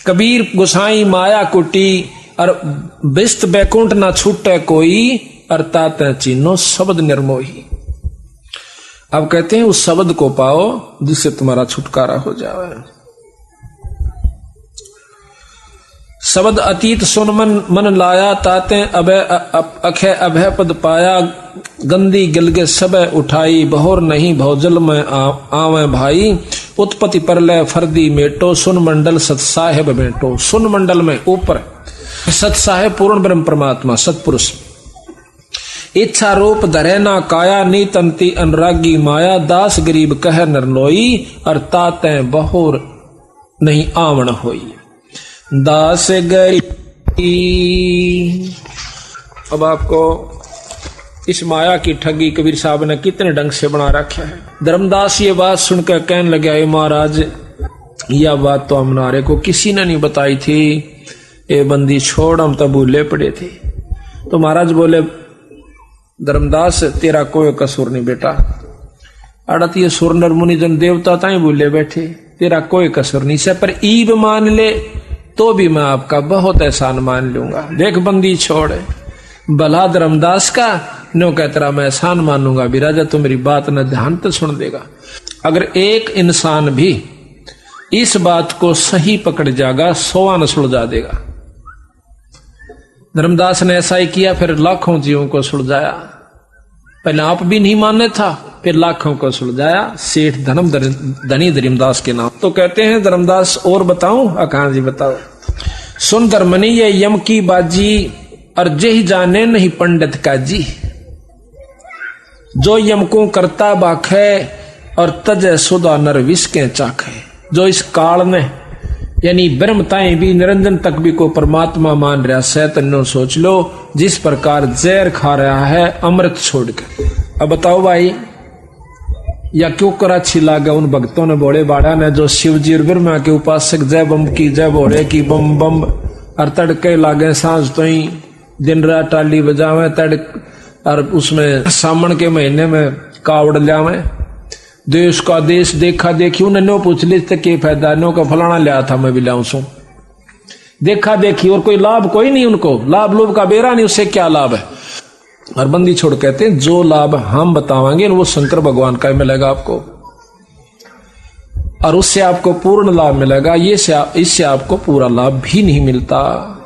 कबीर गुसाई माया कुटी, और बिस्त बैकुंठ ना छूटे कोई, अर्थात चिन्हो शब्द निर्मोही। अब कहते हैं उस शब्द को पाओ जिससे तुम्हारा छुटकारा हो जाए। शब्द अतीत सुन मन लाया, ताते अभय अभय पद पाया। गंदी गिलगे सब उठाई, बहुर नहीं भौजल में आवे भाई। उत्पत्ति परलय फर्दी मेटो, सुन मंडल सत साहेब बेटो। सुन मंडल में ऊपर सत साहेब पूर्ण ब्रह्म परमात्मा सतपुरुष। इच्छा रूप धरे ना काया, नीतंती अनुरागी माया। दास गरीब कह नरनोई, अर्थात बहुर नहीं आवण होई। दास गरीब। अब आपको इस माया की ठगी कबीर साहब ने कितने ढंग से बना रखा है। धर्मदास ये बात सुनकर कहने लगे, महाराज यह बात तो हमारे को किसी ने नहीं बताई थी, ये बंदी छोड़ हम तो भूले पड़े थे। तो महाराज बोले, धर्मदास तेरा कोई कसूर नहीं बेटा, अड़त ये सुर नर मुनि जन देवता ताई भूले बैठे, तेरा कोई कसूर नहीं से, पर ईब मान ले तो भी मैं आपका बहुत एहसान मान लूंगा। देख बंदी छोड़, भला धर्मदास का नो कहतरा मैं एहसान मानूंगा भी, राजा तो मेरी बात न ध्यान तो सुन देगा। अगर एक इंसान भी इस बात को सही पकड़ जाएगा, 100 न सुलझा देगा। धर्मदास ने ऐसा ही किया, फिर लाखों जीवों को सुलझाया। पहले आप भी नहीं मानने था, फिर लाखों को सुलझाया। सेठ धनी धर्मदास के नाम। तो कहते हैं धर्मदास और बताऊं? कहां जी बताओ। सुन धर्मनी ये यम की बाजी, और जेहि जाने नहीं पंडित का जी। जो यम को करता बाखे, और तजय सुधा नर विष के चाखे। जो इस काल में यानी ब्रह्म ताई भी निरंजन तक भी को परमात्मा मान रहा है, तन्नो सोच लो जिस प्रकार जहर खा रहा है अमृत छोड़कर। अब बताओ भाई, या क्यों कर अच्छी लागा उन भक्तों ने, भोले बाड़ा ने, जो शिव जी और ब्रह्मा के उपासक जय बम की जय भोले की बम बम। और तड़के लागे सांझ तो ही दिन रात टाली बजावे तड़क, और उसमें सावन के महीने में कावड़ लियावे, देश का देश देखा देखी, उन्हें नो पूछ ली के फायदा, नो का फलाना लिया था मैं भी लाऊं सू, देखा देखी और कोई लाभ कोई नहीं, उनको लाभ लोभ का बेरा नहीं, उससे क्या लाभ है। और बंदी छोड़ कहते हैं जो लाभ हम बतावांगे वो शंकर भगवान का मिलेगा आपको, और उससे आपको पूर्ण लाभ मिलेगा, ये इससे आपको पूरा लाभ भी नहीं मिलता।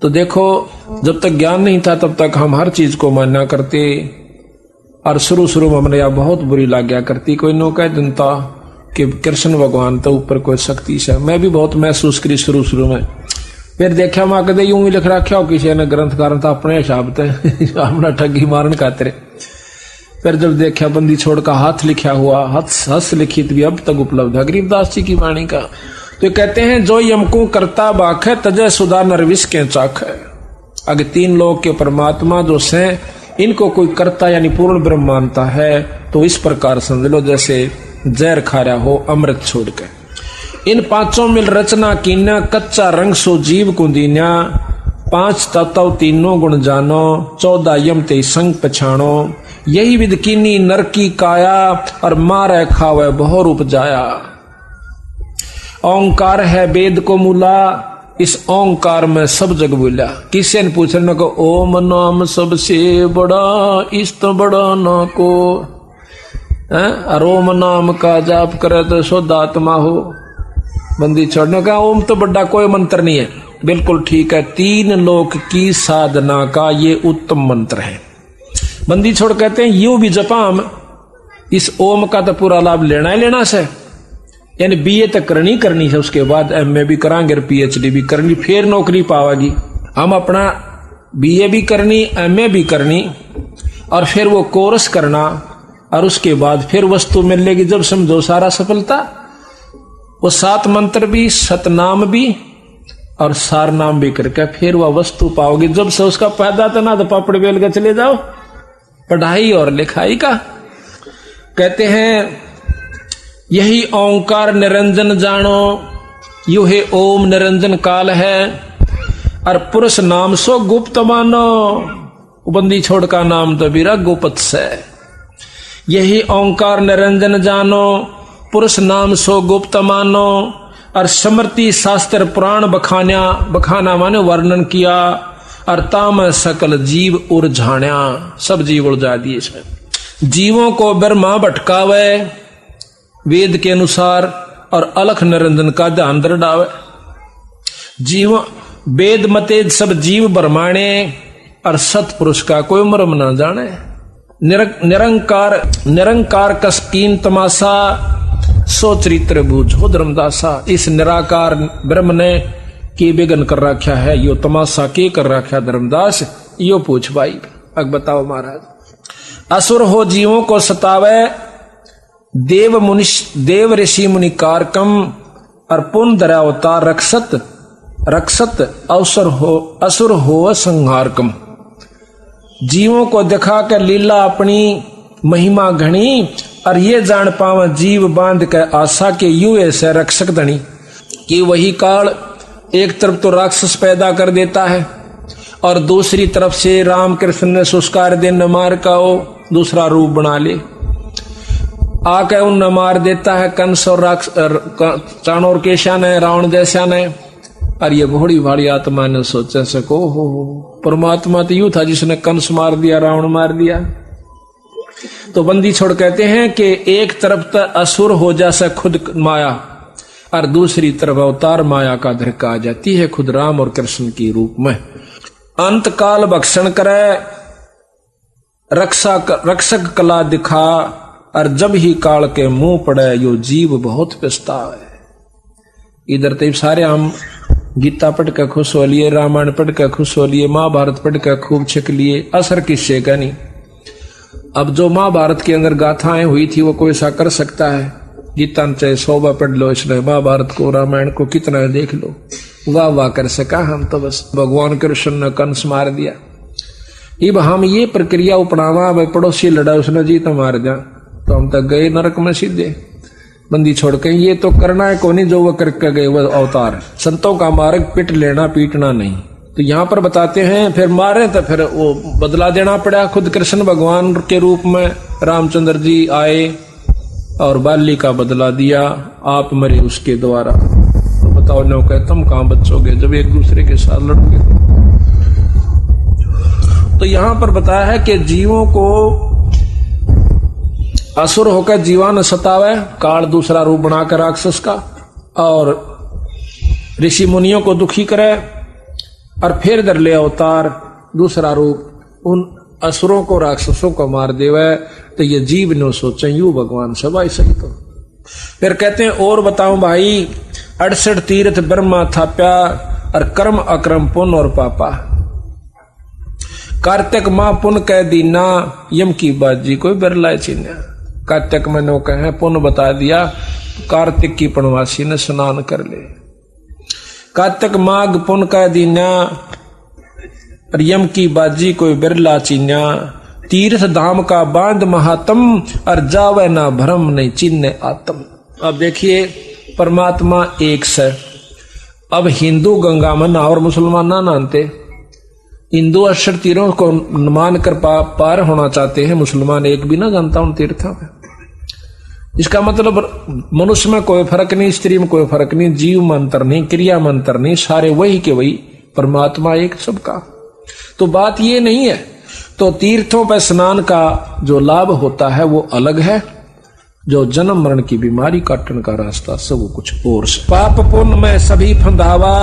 तो देखो, जब तक ज्ञान नहीं था तब तक हम हर चीज को मान्या करते, और शुरू में हमने यह बहुत बुरी लाग्या करती। कोई नो कह जनता कि कृष्ण भगवान तो ऊपर कोई शक्ति से, मैं भी बहुत महसूस करी शुरू में। फिर देखा मां कदे यूं ही लिख रखा हो किसी ने ग्रंथकार था अपने हिसाब से अपना ठगी मारन खातिर। फिर जब देखा बंदी छोड़ का हाथ लिखा हुआ, हस्त लिखित भी अब तक उपलब्ध है गरीबदास जी की वाणी का। तो कहते हैं जो यमको करता बाख है तजय सुधा नरविश के चाख है। अगर तीन लोग के परमात्मा जो से इनको कोई करता यानी पूर्ण ब्रह्म मानता है तो इस प्रकार समझ लो जैसे जहर खा रहा हो अमृत छोड़ के। इन पांचों मिल रचना कीन्या कच्चा रंग सो जीव कुंदीन्या, पांच तत्व तीनों गुण जानो, 14 यम ते संग पछाणो, यही विद कीनी नर की काया, और मारे खावे बहु रूप जाया। ओंकार है वेद को मूला, इस ओंकार में सब जग बोला। किसी ने पूछने को ओम नाम सबसे बड़ा, इस तो बड़ा ना को, और ओम नाम का जाप करे तो शुद्ध आत्मा हो। बंदी छोड़ने का ओम तो बड़ा कोई मंत्र नहीं है, बिल्कुल ठीक है, 3 लोक की साधना का ये उत्तम मंत्र है। बंदी छोड़ कहते हैं यूं भी जपाम, इस ओम का तो पूरा लाभ लेना ही लेना से, यानी बीए तक करनी है, उसके बाद एमए भी करांगे और पीएचडी भी करनी, फिर नौकरी पावागी। हम अपना बीए भी करनी, एमए भी करनी, और फिर वो कोर्स करना, और उसके बाद फिर वस्तु मिलेगी। जब समझो सारा सफलता, वो 7 मंत्र भी, सतनाम भी और सार नाम भी करके फिर वह वस्तु पाओगे। जब से उसका फायदा था ना तो पापड़ बेल के चले जाओ पढ़ाई और लिखाई का। कहते हैं यही ओंकार निरंजन जानो, यू है ओम निरंजन काल है, और पुरुष नाम सो गुप्त मानो, बंदी छोड़ का नाम तो बीरा गुप्त से। यही ओंकार निरंजन जानो, पुरुष नाम सो गुप्त मानो, और स्मृति शास्त्र पुराण बखाना माने वर्णन किया, और ताम सकल जीव उलझाण्या, सब जीव उलझा दिए इसमें। जीवों को ब्रह्मा भटकावे वेद के अनुसार, और अलख निरंजन का ध्यान दृढ़ावे। जीव वेद मते सब जीव ब्रह्माणे, और सतपुरुष का कोई मर्म न जाने। निरंकार कसकीन तमाशा, सो चरित्र बूझो धर्मदासा। इस निराकार ब्रह्म ने की विघन कर रखा है, यो तमाशा के कर रखा धर्मदास, यो पूछ भाई। अब बताओ महाराज। असुर हो जीवों को सतावे, देव ऋषि मुनि कारकम, और पुन धरा अवतार रक्षत असुर हो संहारकम। जीवों को दिखा कर लीला अपनी महिमा घनी, और ये जान पावा जीव बांध के आशा के यू ऐसे रक्षक धनी। कि वही काल एक तरफ तो राक्षस पैदा कर देता है, और दूसरी तरफ से राम कृष्ण ने सुस्कार दे न मार का वो दूसरा रूप बना ले, आके उन मार देता है कंस और चाणोर केशा ने, रावण जैसा ने। और ये घोड़ी भाड़ी आत्मा ने सोचा सको हो परमात्मा तो यूं था जिसने कंस मार दिया, रावण मार दिया। तो बंदी छोड़ कहते हैं कि एक तरफ तो असुर हो जैसा खुद माया, और दूसरी तरफ अवतार माया का धरका आ जाती है खुद राम और कृष्ण की रूप में। अंत काल भक्षण करे, रक्षक कला दिखा, और जब ही काल के मुंह पड़े यो जीव बहुत पछतावे। इधर तो सारे हम गीता पढ़ कर खुश हो लिए, रामायण पढ़ कर खुश हो लिए, महाभारत पढ़ कर खूब छिक लिए, असर किससे का नहीं। अब जो महाभारत के अंदर गाथाएं हुई थी वो कोई ऐसा कर सकता है? गीता चाहे 100 बार पढ़ लो, इसने महाभारत को रामायण को कितना देख लो, वाह वाह कर सका हम तो बस भगवान कृष्ण ने कंस मार दिया। अब हम ये प्रक्रिया अपनावा, भाई पड़ोसी लड़ा उसने जीत मार जा, तो हम तक गए नरक में सीधे। बंदी छोड़ के ये तो करना है कोनी जो वह करके गए वह अवतार। संतों का मार्ग पिट लेना पीटना नहीं, तो यहां पर बताते हैं फिर मारे तो फिर वो बदला देना पड़ा। खुद कृष्ण भगवान के रूप में रामचंद्र जी आए और बाली का बदला दिया, आप मरे उसके द्वारा। तो बताओ नो कहे तुम कहां बचोगे जब एक दूसरे के साथ लड़ोगे। तो यहां पर बताया है कि जीवों को असुर होकर जीवान सतावे, काल दूसरा रूप बनाकर राक्षस का, और ऋषि मुनियों को दुखी करे, और फिर दर ले अवतार दूसरा रूप उन असुरों को राक्षसों को मार देवे। तो ये जीव नो सोचे यू भगवान सबाई सही। तो फिर कहते हैं और बताऊं भाई, 68 तीर्थ ब्रह्मा थाप्या, और कर्म अक्रम पुण्य और पापा। कार्तिक मां पुण्य कह दीना, यम की बाजी कोई बिरला चिन्ह। कार्तिक में नो कहे पुण्य बता दिया, कार्तिक की पुण्यवासी ने स्नान कर ले। कार्तिक माघ पुण्य कह दीना, और यम की बाजी कोई बिरला चिन्ह। तीर्थ धाम का बांध महात्म, और जावे ना भ्रम नहीं चिन्ह आत्म। अब देखिए परमात्मा एक से। अब हिंदू गंगा में ना और मुसलमान ना नहाते। हिंदू 68 तीरों को मानकर पार होना चाहते हैं, मुसलमान एक भी ना जानता उन तीर्थों में। इसका मतलब मनुष्य में कोई फर्क नहीं, स्त्री में कोई फर्क नहीं, जीव में अंतर नहीं, क्रिया में अंतर नहीं, सारे वही के वही, परमात्मा एक सबका। तो बात ये नहीं है। तो तीर्थों पर स्नान का जो लाभ होता है वो अलग है, जो जन्म मरण की बीमारी काटने का रास्ता सब कुछ और से। पाप पुण्य में सभी फंदावा,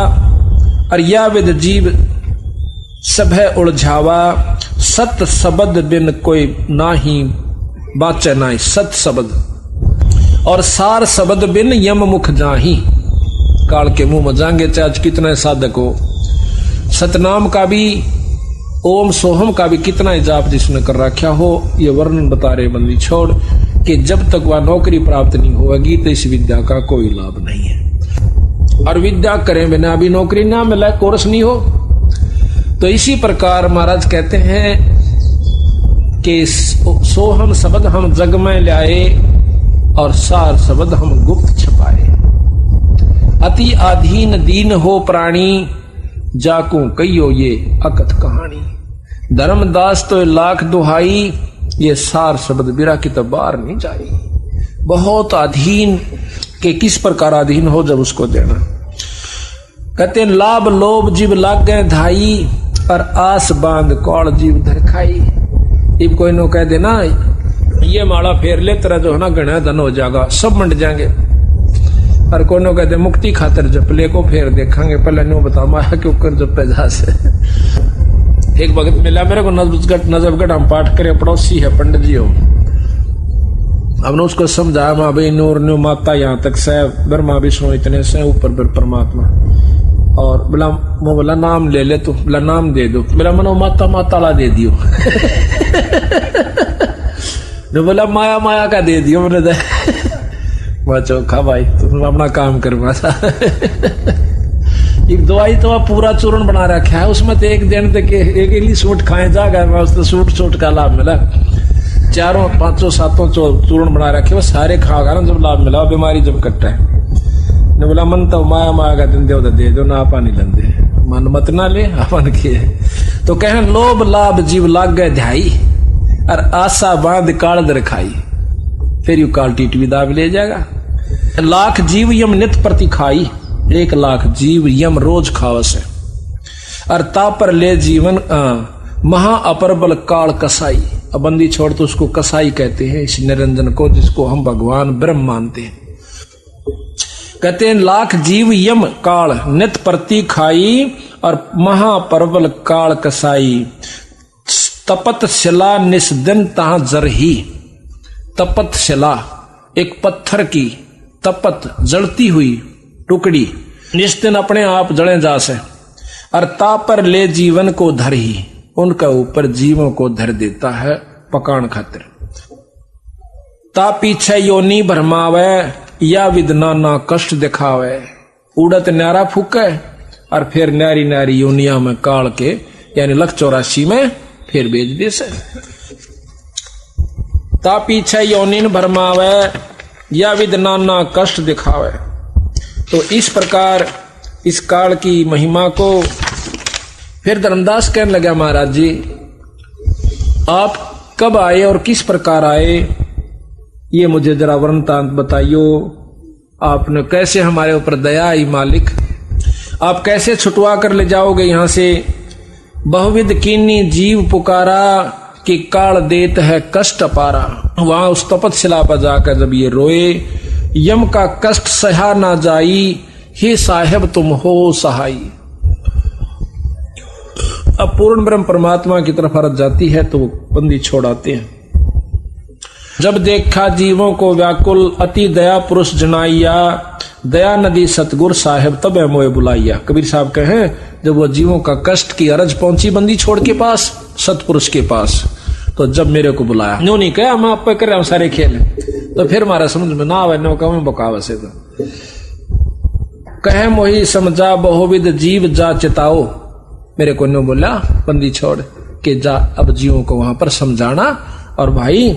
और या विद जीव सब है उलझावा। सत शब्द बिन कोई नाही बाचे नाई सत शब्द, और सार शब्द बिन यम मुख जाही। काल के मुंह में जाएंगे चाहे आज कितना साधक हो। सतनाम का भी, ओम सोहम का भी कितना ही जाप जिसने कर रखा हो, ये वर्णन बता रहे बंदी छोड़ कि जब तक वह नौकरी प्राप्त नहीं होगी तो इस विद्या का कोई लाभ नहीं है। और विद्या करें बिना भी नौकरी ना मिले, कोर्स नहीं हो। तो इसी प्रकार महाराज कहते हैं कि सोहम शब्द हम जग में लाए, और सार शब्द हम गुप्त छपाए। अति आधीन दीन हो प्राणी, जाकू कहियो ये अकथ कहानी। धर्मदास तो लाख दुहाई, ये सार शब्द बिरा की तो बार नहीं जाई। बहुत अधीन के किस प्रकार अधीन हो जब उसको देना। कहते लाभ लोभ जीव लाग गए धाई, और आस बांध कौड़ जीव धर खाई। इब कोई नो कह देना ये माला फेर ले तेरा जो है ना गणा धन हो जाएगा, सब मंड जाएंगे। और कोई नो कहते मुक्ति खातर जपले को फेर देखेंगे, पहले नो बता माया क्यों कर जपे जा से। एक भगत मिला मेरे को नजफगढ़, हम पाठ करे, पड़ोसी है पंडित जी हो। हमने उसको समझाया माँ भाई नूर न्यू माता यहाँ तक से, ब्रह्मा विष्णु इतने से, ऊपर परमात्मा। और बोला नाम ले ले, तो बोला नाम दे दो, बोला मनो माता माताला दे दियो। तो बोला माया माया का दे दियो मैंने। वह चौखा भाई तुम अपना काम करवा था। एक दवाई तो पूरा चूर्ण बना रखा है, उसमें तो एक दिन तक एक ही सूट खाए जाएगा, उसको सूट का लाभ मिला। 4 5 7 चूर्ण बना रखे, वो सारे खागा ना जब लाभ मिला, बीमारी जब कट्टा है। ने बोला मन तो माया माया का दिन दे दो ना, आपा नहीं लंदे, मन मत ना ले अपन किए। तो कहे लोभ लाभ जीव लाग गए ध्याई, और आशा बांध काल दर खाई। फिर यू काल टीटवी दाब ले जाएगा। लाख जीव यम नित प्रति खाई, 1 लाख जीव यम रोज खावस है। और तापर ले जीवन महा अपरबल काल कसाई। अब बंदी छोड़ तो उसको कसाई कहते हैं इस निरंजन को, जिसको हम भगवान ब्रह्म मानते हैं। कहते हैं लाख जीव यम काल नित प्रति खाई, और महापरबल काल कसाई। तपत शिला निस्दिन तहां जरही। तपत शिला एक पत्थर की तपत जलती हुई टुकड़ी, निस्दिन अपने आप जले जा से। और तापर ले जीवन को धर ही, उनका ऊपर जीवों को धर देता है पकान खातिर। ता पीछे योनी भरमावे, या विदना ना कष्ट दिखावे। उड़त न्यारा फूके, और फिर न्यारी न्यारी योनिया में काल के यानी 184 में फिर बेच दे से। ता पीछे योनिन भरमावे, या विदना ना कष्ट दिखावे। तो इस प्रकार इस काल की महिमा को फिर धर्मदास कहने लगा, महाराज जी आप कब आए और किस प्रकार आए, ये मुझे जरा वृत्तांत बताइयो। आपने कैसे हमारे ऊपर दया आई मालिक, आप कैसे छुटवा कर ले जाओगे यहाँ से। बहुविध कीनी जीव पुकारा कि काल देत है कष्ट अपारा। वहां उस तपतशिला पर जाकर जब ये रोए, यम का कष्ट सहा ना जाई, हे साहेब तुम हो सहाई। अब पूर्ण ब्रह्म परमात्मा की तरफ अरज जाती है तो वो बंदी छोड़ाते हैं। जब देखा जीवों को व्याकुल, अति दया पुरुष जनाइया, दया नदी सतगुर साहेब तब है मोए बुलाइया। कबीर साहब कहे जब वो जीवों का कष्ट की अरज पहुंची बंदी छोड़ के पास, सतपुरुष के पास, तो जब मेरे को बुलाया, नो नहीं कहा हम आप पे कर रहे हम सारे खेल, तो फिर हमारा समझ में ना आवे, नो कहूं बकाव से तो कहे मोही समझा बहुविध जीव जा चिताओ। मेरे को नो बोला बंदी छोड़ के जा, अब जीवों को वहां पर समझाना, और भाई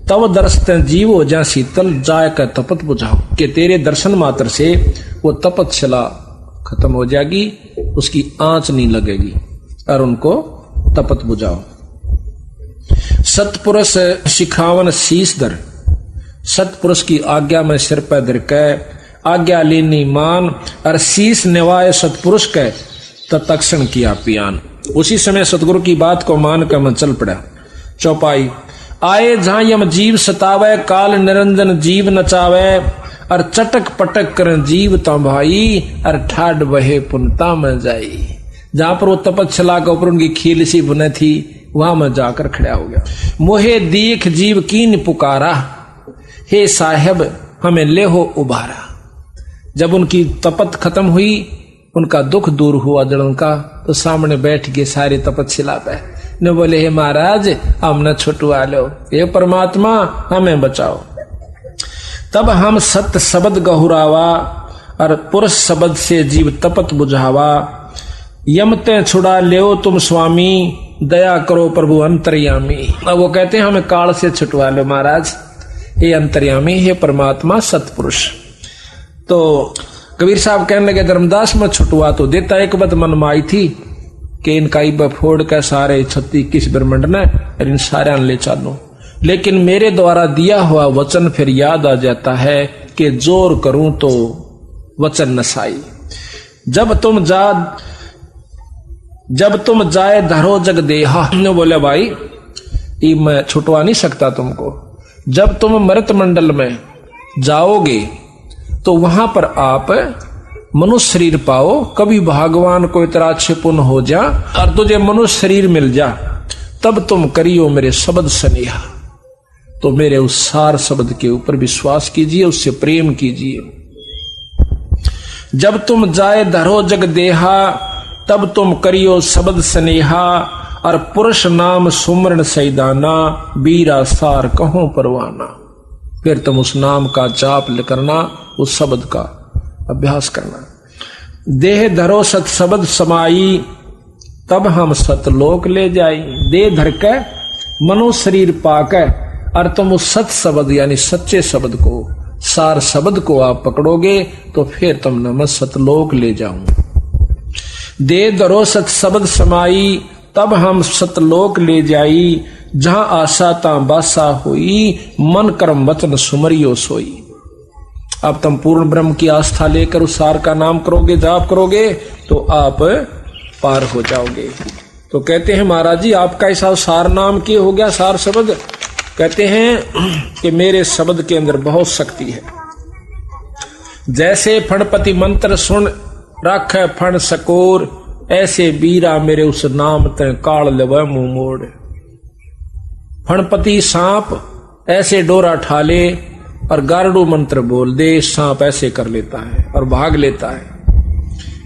तब दर्शन जीव हो जा शीतल, जाय का तपत बुझाओ, कि तेरे दर्शन मात्र से वो तपतशिला खत्म हो जाएगी, उसकी आंच नहीं लगेगी, और उनको तपत बुझाओ। सतपुरुष शिखावन शीश दर, सतपुरुष की आज्ञा में सिर पर धर के आज्ञा लेनी मान, और शीश निवाय सतपुरुष के तत्क्षण किया पियान। उसी समय सतगुरु की बात को मान कर मैं चल पड़ा। चौपाई आए जहां यम जीव सतावे, काल निरंजन जीव नचावे, और चटक पटक कर जीव ता भाई, और ठाड बहे पुनता में जाई। जहां पर वो तपतशिला के ऊपर उनकी खील सी बुने थी, वहां मैं जाकर खड़ा हो गया। मोहे दीख जीव कीन पुकारा, हे साहेब हमें ले हो उबारा। जब उनकी तपत खत्म हुई, उनका दुख दूर हुआ जड़ों का, तो सामने बैठ गए सारे तपतशिला पे, ने बोले हे महाराज हम न छुटवा लो, हे परमात्मा हमें बचाओ। तब हम सत्य शब्द गहुरावा, और पुरुष शब्द से जीव तपत बुझावा। यमते छुड़ा ले तुम स्वामी, दया करो प्रभु अंतर्यामी। अब वो कहते हैं हमें काल से छुटवा लो महाराज, हे अंतर्यामी, हे परमात्मा सतपुरुष। तो कबीर साहब कहने लगे धर्मदास में छुटवा तो देता, एक बात मन में आई थी कि इनका इब फोड़ के सारे 36 ब्रह्मंड ने इन सारे ले चालू, लेकिन मेरे द्वारा दिया हुआ वचन फिर याद आ जाता है कि जोर करूं तो वचन नसाई। जब तुम जाए धरो जग देहा, ने बोले भाई ये मैं छुटवा नहीं सकता तुमको। जब तुम मृत मंडल में जाओगे तो वहां पर आप मनुष्य शरीर पाओ, कभी भगवान को इतना अच्छे पुण्य हो जा और तुझे मनुष्य शरीर मिल जा, तब तुम करियो मेरे शब्द स्नेहा। तो मेरे उस सार शब्द के ऊपर विश्वास कीजिए, उससे प्रेम कीजिए। जब तुम जाए धरो जग देहा, तब तुम करियो शब्द स्नेहा, और पुरुष नाम सुमरण सैदाना, बीरा सार कहो परवाना। फिर तुम उस नाम का जाप करना, उस शब्द का अभ्यास करना। देह धरो सत शब्द समाई, तब हम सतलोक ले जाई। देह धर के मनुष्य शरीर पाके, और तुम उस सत शब्द यानी सच्चे शब्द को, सार शब्द को आप पकड़ोगे तो फिर तुम मैं सतलोक ले जाऊं। दे धरो सत शब्द समाई, तब हम सतलोक ले जाई। जहां आशा ता बासा हुई, मन कर्म वचन सुमरियो सोई। अब तुम पूर्ण ब्रह्म की आस्था लेकर उस सार का नाम करोगे, जाप करोगे, तो आप पार हो जाओगे। तो कहते हैं महाराज जी आपका ऐसा सार नाम की हो गया, सार शब्द। कहते हैं कि मेरे शब्द के अंदर बहुत शक्ति है। जैसे फणपति मंत्र सुन रख फण सकोर, ऐसे बीरा मेरे उस नाम ते काल लेवे मुंह मोड़। फणपति सांप ऐसे डोरा ठाले और गारडू मंत्र बोल दे, सांप ऐसे कर लेता है और भाग लेता है।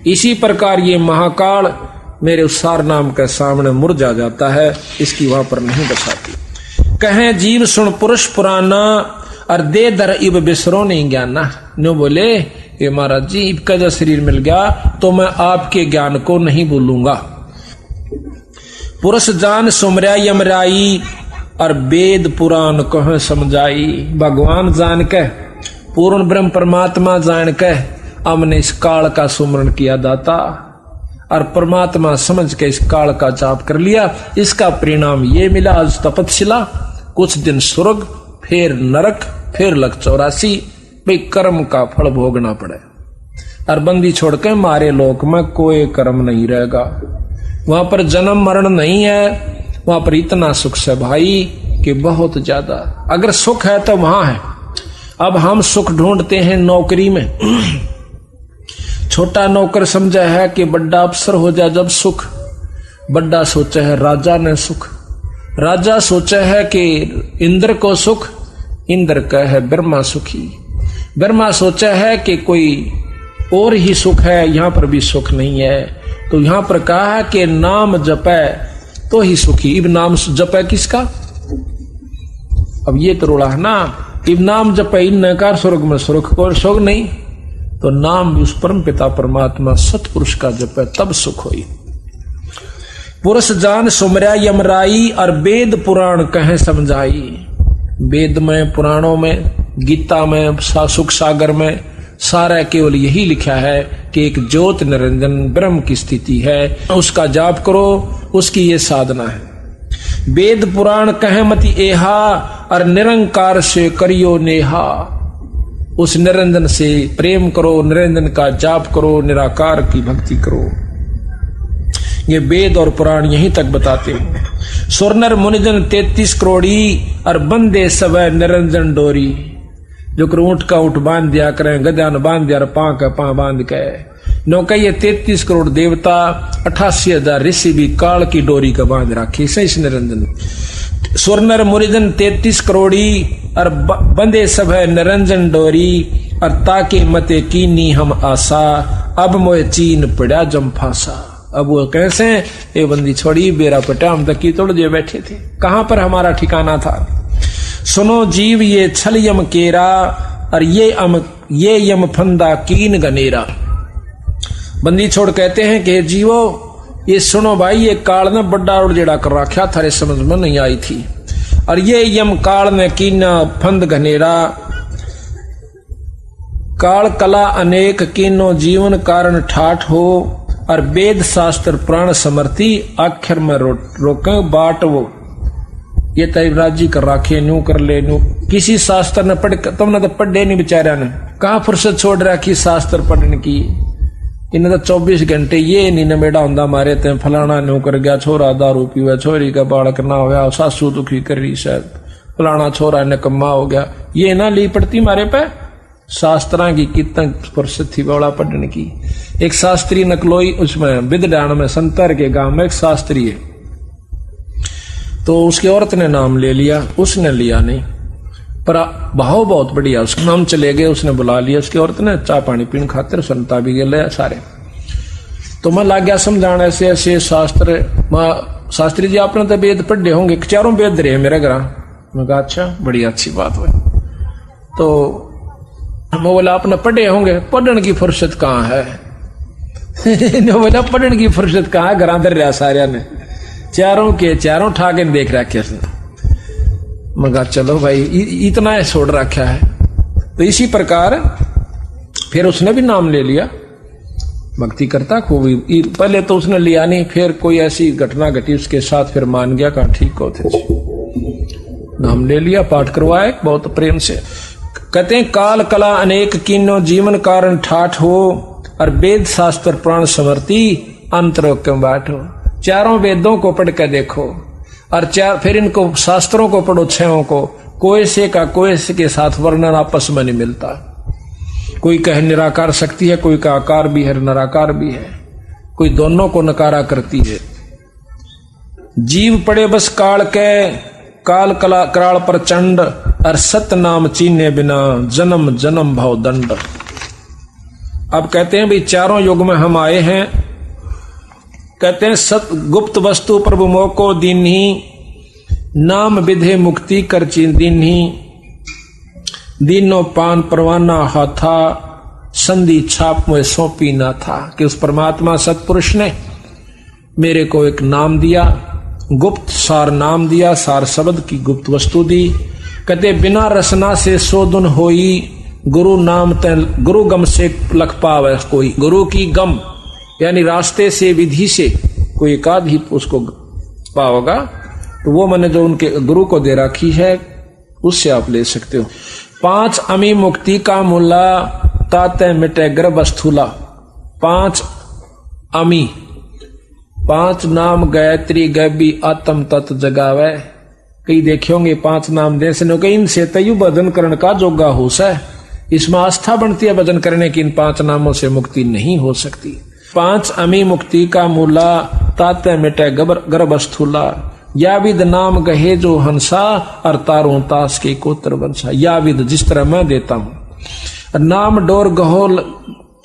इसी प्रकार ये महाकाल मेरे उस सार नाम के सामने मुरझा जाता है, इसकी वहां पर नहीं बसाती। कहें जीव सुन पुरुष पुराना, और दे दर इब बिसरो नहीं ज्ञाना। नो बोले ये महाराज जी इब का जब शरीर मिल गया तो मैं आपके ज्ञान को नहीं भूलूंगा। पुरुष जान सुमरा यमराई, और वेद पुराण कह समझाई। भगवान जान के, पूर्ण ब्रह्म परमात्मा जान के हमने इस काल का सुमरण किया दाता, और परमात्मा समझ के इस काल का जाप कर लिया। इसका परिणाम ये मिला, आज तपस्या, कुछ दिन स्वर्ग, फिर नरक, फिर लक 84। भाई कर्म का फल भोगना पड़े। और बंदी छोड़ के मारे लोक में कोई कर्म नहीं रहेगा, वहां पर जन्म मरण नहीं है। वहां पर इतना सुख से भाई कि बहुत ज्यादा। अगर सुख है तो वहां है। अब हम सुख ढूंढते हैं नौकरी में। छोटा नौकर समझा है कि बड़ा अफसर हो जाए जब सुख, बड़ा सोचा है राजा ने सुख। राजा सोचा है कि इंद्र को सुख, इंद्र का है ब्रह्मा सुखी। ब्रह्मा सोचा है कि कोई और ही सुख है, यहां पर भी सुख नहीं है। तो यहां पर कहा है कि नाम जपे तो ही सुखी। इब नाम जपे किसका? अब ये तो रोड़ा है ना, इब नाम जपे इन नकार स्वर्ग में सुख को सुख नहीं, तो नाम भी उस परम पिता परमात्मा सतपुरुष का जपे तब सुख होई। पुरुष जान सुमरा यमराई और वेद पुराण कहे समझाई। वेद में, पुराणों में, गीता में, सुख सागर में सारा केवल यही लिखा है कि एक ज्योत निरंजन ब्रह्म की स्थिति है, उसका जाप करो, उसकी ये साधना है। वेद पुराण कहे मति एहा और निरंकार से करियो नेहा। उस निरंजन से प्रेम करो, निरंजन का जाप करो, निराकार की भक्ति करो। ये वेद और पुराण यहीं तक बताते हैं। सुरनर मुनिजन 33 करोड़ी और बंदे सब निरंजन डोरी। जो ऊंट का ऊंट बांध दिया करें, गधा न बांध दिया, पां का पां बांध के नौका। ये 33 करोड़ देवता, 88,000 ऋषि भी काल की डोरी का बांध राखी सही निरंजन। सुरनर मुनिजन 33 करोड़ी और बंदे सब है निरंजन डोरी। और ताके मते कीनी हम आशा, अब मोए चीन पड़ा जम फांसा। अब वो कैसे ये बंदी छोड़ी बेरा पटा, हम तक की तोड़ दिए बैठे थे, कहां पर हमारा ठिकाना था। सुनो जीव ये छल यम केरा और ये यम फंदा कीन गनेरा। बंदी छोड़ कहते हैं कि जीवो ये सुनो भाई, ये काल ने बड़ा उड़जेड़ा कर रखा, थारे समझ में नहीं आई थी। और ये यम काल ने कीना फंद घनेरा। काल कला अनेक कीनो जीवन कारण ठाठ हो। और वेद शास्त्र प्राण समर्थी आखिर में रोके बाट वो। ये तैवराज जी कर राखे, न्यू कर ले न्यू। किसी शास्त्र ने पढ़, तुमने तो पढ़े नहीं बेचारा ने, कहा फुर्सत छोड़ रखी शास्त्र पढ़ने की। इन्हें तो 24 घंटे ये नहीं नमेड़ा होंदा मारे ते फलाना न्यू कर गया, छोरा दारू पीवा, छोरी का बालक ना होया, सासू दुखी कर रही शायद, फलाना छोरा निकम्मा हो गया। ये ना ली पड़ती मारे पे शास्त्रा की कितना फुर्सत थी बौड़ा पढ़ने की। एक शास्त्री नकलोई, उसमें विदडान में संतर के गांव में एक शास्त्री है, तो उसकी औरत ने नाम ले लिया, उसने लिया नहीं, पर भाव बहुत बढ़िया, उसका नाम चले गए, उसने बुला लिया। उसकी औरत ने चाय पानी पीने खातिर सुनता भी गए सारे। तो मैं लग गया समझाने ऐसे ऐसे शास्त्र। शास्त्री जी आपने तो वेद पढ़े होंगे, चारों वेद रहे मेरे घर। मैं कहा अच्छा, बड़ी अच्छी बात हुई। तो मैं बोला आपने पढ़े होंगे, पढ़ने की फुर्सत कहाँ है। बोला पढ़ने की फुर्सत कहाँ है, घर दर रहा सारे ने, चारों के चारों ठाके देख रखे। मगर चलो भाई इतना है छोड़ रखा है। तो इसी प्रकार फिर उसने भी नाम ले लिया, भक्ति करता खूब। पहले तो उसने लिया नहीं, फिर कोई ऐसी घटना घटी उसके साथ, फिर मान गया, कहा ठीक होते, नाम ले लिया, पाठ करवाए बहुत प्रेम से। कहते हैं काल कला अनेक कीनो जीवन कारण ठाठ हो। और वेद शास्त्र प्राण समर्थी अंतरो क्यों बैठो। चारों वेदों को पढ़ के देखो और फिर इनको शास्त्रों को पढ़ो, छहों को। कोई से का कोई से के साथ वर्णन आपस में नहीं मिलता। कोई कहे निराकार शक्ति है, कोई का आकार भी है, निराकार भी है, कोई दोनों को नकारा करती है। जीव पड़े बस काल के, काल कला कराल प्रचंड। और सत नाम चीने बिना जन्म जन्म भाव दंड। अब कहते हैं भाई चारों युग में हम आए हैं। कहते हैं सत गुप्त वस्तु प्रभु मोको दीन्ही, नाम विधे मुक्ति कर चीन दीन्ही। दीनो पान परवाना हाथा, संधि छाप में सौंपी ना था। कि उस परमात्मा सतपुरुष ने मेरे को एक नाम दिया, गुप्त सार नाम दिया, सार शब्द की गुप्त वस्तु दी। कहते बिना रसना से शोधन होई, गुरु नाम ते गुरु गम से लख पावे कोई। गुरु की गम यानी रास्ते से विधि से कोई एकाध ही उसको पाओगा, तो वो मैंने जो उनके गुरु को दे रखी है उससे आप ले सकते हो। 5 अमी मुक्ति का मुल्ला ताते मिटे गर्भ स्थूला। 5 अमी, 5 नाम गायत्री गैबी आत्म तत्व जगावे। कई देखे होंगे 5 नाम दे से इनसे तयु भजन करण का जोगा हो सा। इसमें आस्था बनती है भजन करने की, इन 5 नामों से मुक्ति नहीं हो सकती। 5 अमी मुक्ति का मूला ताते मिटे गर्भ स्थूला। या विद नाम गहे जो हंसा और तारों तास के कोत्र बंसा। या विद जिस तरह मैं देता हूं। नाम डोर गहो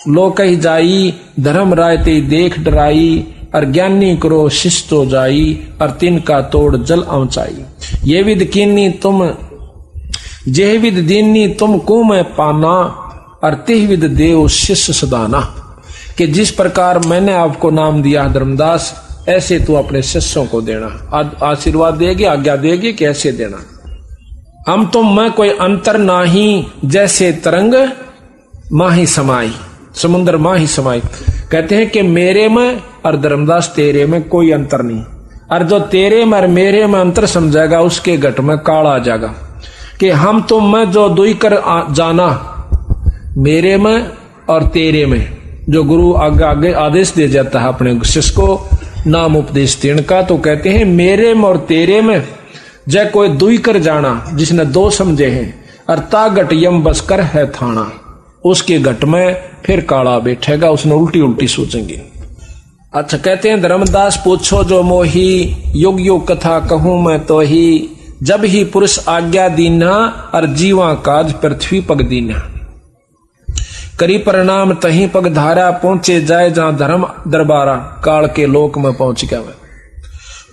लो कही जाई, धर्म राय ते देख डराई, और ज्ञानी करो शिष्टो जाई, और तिनका तोड़ जल औंचाई। ये विद कीनी तुम जेह विद दीनी तुम को मैं पाना, और तेह विद देव शिष्य सदाना। कि जिस प्रकार मैंने आपको नाम दिया धर्मदास, ऐसे तू अपने शिष्यों को देना। आशीर्वाद देगी, आज्ञा देगी कि ऐसे देना। हम तुम में कोई अंतर नाही, जैसे तरंग माही समाई, समुद्र माही समाई। कहते हैं कि मेरे में और धर्मदास तेरे में कोई अंतर नहीं, और जो तेरे में और मेरे में अंतर समझेगा उसके घट में काल आ जाएगा। कि हम तुम में जो दुई कर जाना, मेरे में और तेरे में, जो गुरु आगे आदेश दे जाता है अपने शिष्य को नाम उपदेश देने का, तो कहते हैं मेरे में और तेरे में जय कोई दुई कर जाना, जिसने 2 समझे हैं, और ता घट यम बसकर है थाना। उसके घट में फिर काला बैठेगा, उसने उल्टी उल्टी सोचेंगे। अच्छा, कहते हैं धर्मदास पूछो जो मोही, युग युग कथा कहूं मैं तो ही, जब ही पुरुष आज्ञा दीना, और जीवा काज पृथ्वी पग दीना। करी परिणाम तही पग धारा, पहुंचे जाए जहां धर्म दरबारा, काल के लोक में पहुंच गया।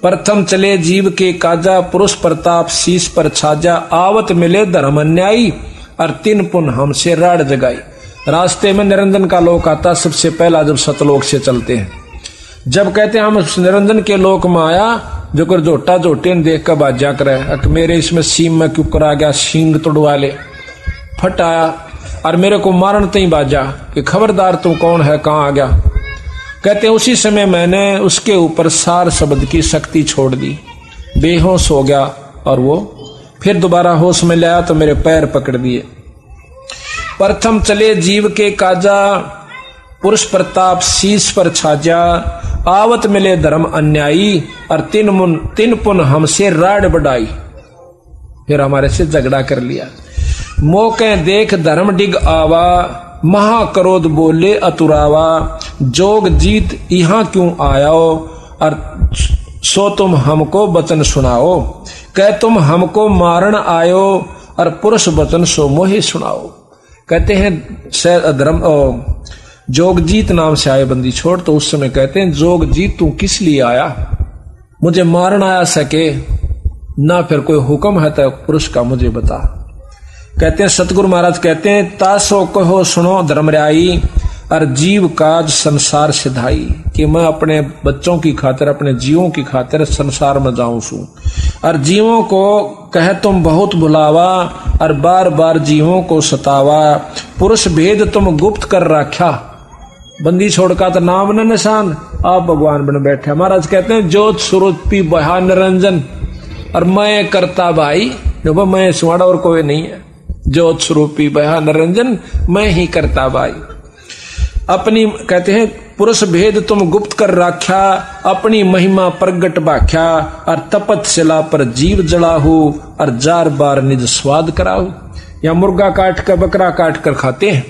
प्रथम चले जीव के काजा, पुरुष प्रताप शीश पर छाजा, आवत मिले धर्म अन्यायी, और 3 पुन हमसे राड जगाई। रास्ते में निरंजन का लोक आता सबसे पहला, जब सतलोक से चलते हैं। जब कहते हैं हम निरंजन के लोक में आया, जो कर जोटा जोटे ने देख कर बाजा करे, मेरे इसमें सीम में क्यों करा गया, सींग तोड़वा ले। फट आया और मेरे को मारन तई बाजा कि खबरदार तू कौन है, कहां आ गया। कहते उसी समय मैंने उसके ऊपर सार शब्द की शक्ति छोड़ दी, बेहोश हो गया, और वो फिर दोबारा होश में लाया तो मेरे पैर पकड़ दिए। प्रथम चले जीव के काजा, पुरुष प्रताप शीश पर छाजा, आवत मिले धर्म अन्यायी, और 3 पुन हमसे राड बढ़ाई। फिर हमारे से झगड़ा कर लिया। मौके देख धर्म डिग आवा, महाक्रोध बोले अतुरावा, जोग जीत यहाँ क्यों आयाओ, और सो तुम हमको वचन सुनाओ। कह तुम हमको मारन आयो, और पुरुष वचन सो मोहि सुनाओ। कहते हैं धर्म जोगजीत नाम से आए बंदी छोड़, तो उस समय कहते हैं जोगजीत तू किस लिए आया, मुझे मारन आया सके ना, फिर कोई हुक्म है तो पुरुष का मुझे बता। कहते हैं सतगुरु महाराज कहते हैं तासो कहो सुनो धर्मराई, और जीव काज संसार सिधाई। कि मैं अपने बच्चों की खातिर, अपने जीवों की खातिर संसार में जाऊं सू, और जीवों को कहे तुम बहुत बुलावा, और बार बार जीवों को सतावा। पुरुष भेद तुम गुप्त कर रखा, बंदी छोड़ का तो नाम न निशान, आप भगवान बन बैठे। महाराज कहते हैं ज्योत स्वरूपी बहा निरंजन, और मैं करता भाई, जो मैं सुवाड़ा और कोई नहीं है। ज्योत स्वरूपी बहा निरंजन, मैं ही करता भाई। अपनी कहते हैं पुरुष भेद तुम गुप्त कर रखा, अपनी महिमा प्रगट बाख्या, और तपत शिला पर जीव जड़ाहू, और जार बार निज स्वाद कराहू। या मुर्गा काट कर बकरा काट कर खाते हैं,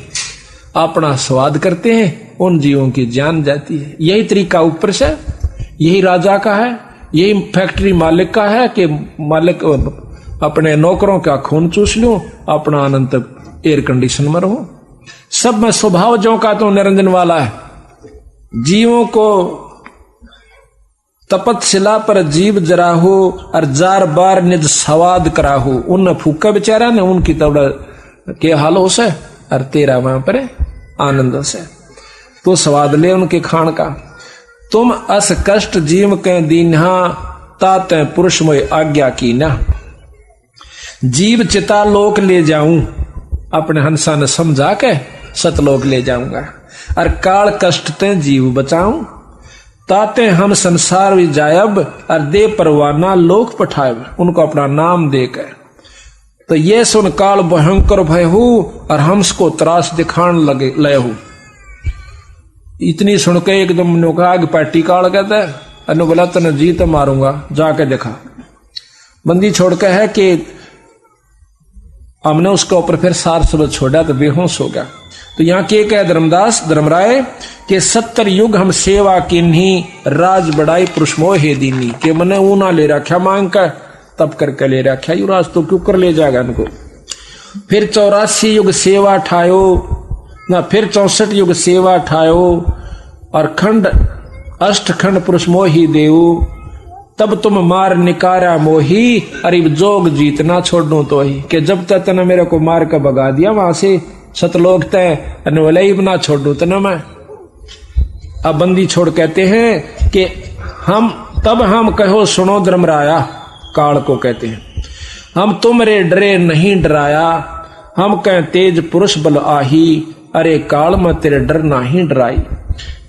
अपना स्वाद करते हैं, उन जीवों की जान जाती है। यही तरीका ऊपर से, यही राजा का है, यही फैक्ट्री मालिक का है कि मालिक अपने नौकरों का खून चूस लूं, अपना आनंद एयर कंडीशन में रहूं। सब में स्वभाव जो का तो निरंजन वाला है। जीवों को तपत शिला पर जीव जराहू, और जार बार निज स्वाद कराहू। उन फूका बेचारा ने उनकी तबड़ा के हाल हो से, और तेरा वहां पर आनंद से तो स्वाद ले उनके खान का। तुम अस कष्ट जीव के दीन्हा, ताते पुरुष मोय आज्ञा की ना। जीव चिता लोक ले जाऊं, अपने हंसा ने समझा के सतलोक ले जाऊंगा। और काल कष्ट ते जीव बचाऊं, ताते हम संसार भी जायब और दे परवाना लोक पठायब, उनको अपना नाम देकर। तो ये सुन काल भयंकर भय हो और हमको त्रास दिखान लगे लय हो। इतनी सुन के एकदम ने कहा कि पैटी काल कहता है, अनु बोला तने जी तो मारूंगा, जाके देखा। बंदी छोड़ के है कि हमने उसके ऊपर फिर सार शब्द छोड़ा तो बेहोश हो गया। तो यहाँ के कह धर्मदास धर्मराय के 70 युग हम सेवा किन्हीं, राज बढ़ाई पुरुष मोहे दीनी, के मने ऊना ले रखा मांग कर तब करके ले रखा, युवराज तो क्यों कर ले जाएगा इनको। फिर 84 युग सेवा ठायो ना, फिर 64 युग सेवा ठायो और खंड अष्ट खंड पुरुष मोही देव, तब तुम मार निकारा मोही, अरे जोग जीतना छोड़ू तो ही, कि जब तक तने मेरे को मार कर भगा दिया वहां से सतलोक तय अनवलई बना छोड़ू तना मैं। अब बंदी छोड़ कहते हैं कि हम कहो सुनो धर्मराया, काल को कहते हैं, हम तुमरे डरे नहीं डराया, हम कह तेज पुरुष बल आही, अरे काल में तेरे डर नहीं डराई।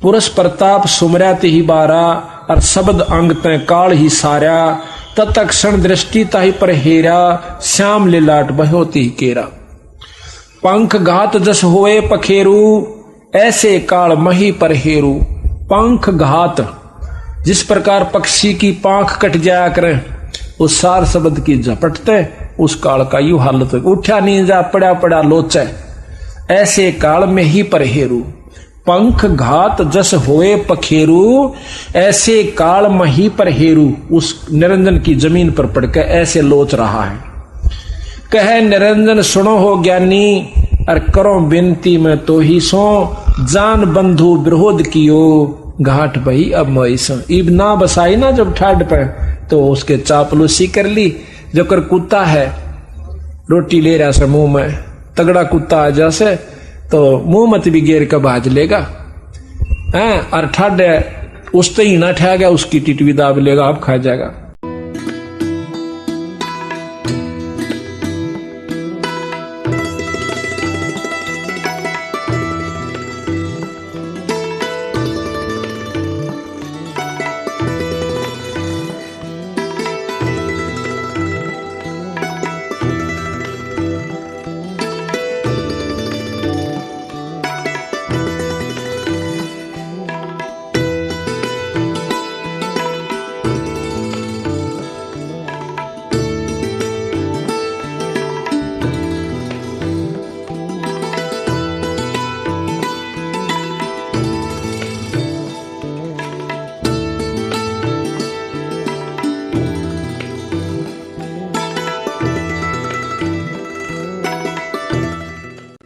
पुरुष प्रताप सुमरा ते ही बारा, और शब्द अंग तय काल ही सारा, तत्क्षण दृष्टि ताही पर हेरा, श्याम लिलाट बहोती ही केरा। पंख घात जस होए पखेरू, ऐसे काल मही पर हेरू। पंख घात, जिस प्रकार पक्षी की पांख कट जाया करें, उस सार शब्द की झपटते उस काल का यू हालत, उठा नहीं जा पड़ा पड़ा लोचे, ऐसे काल में ही पर हेरू। पंख घात जस होए पखेरू, ऐसे काल मही पर हेरू, उस निरंजन की जमीन पर पड़कर ऐसे लोच रहा है। कहे निरंजन सुनो हो ज्ञानी, और करो बिनती में तो ही सो, जान बंधु विरोध कियो, घाट भई अब मोइसो। इब ना बसाई ना जब ठाड पे, तो उसके चापलूसी कर ली। जो कर कुत्ता है रोटी ले रहा से मुंह में, तगड़ा कुत्ता आ जैसे तो मुंह मत भी गेर का भाज लेगा, और ठाड उस ही ना ठा गया उसकी टिटवी दाब लेगा, आप खा जाएगा।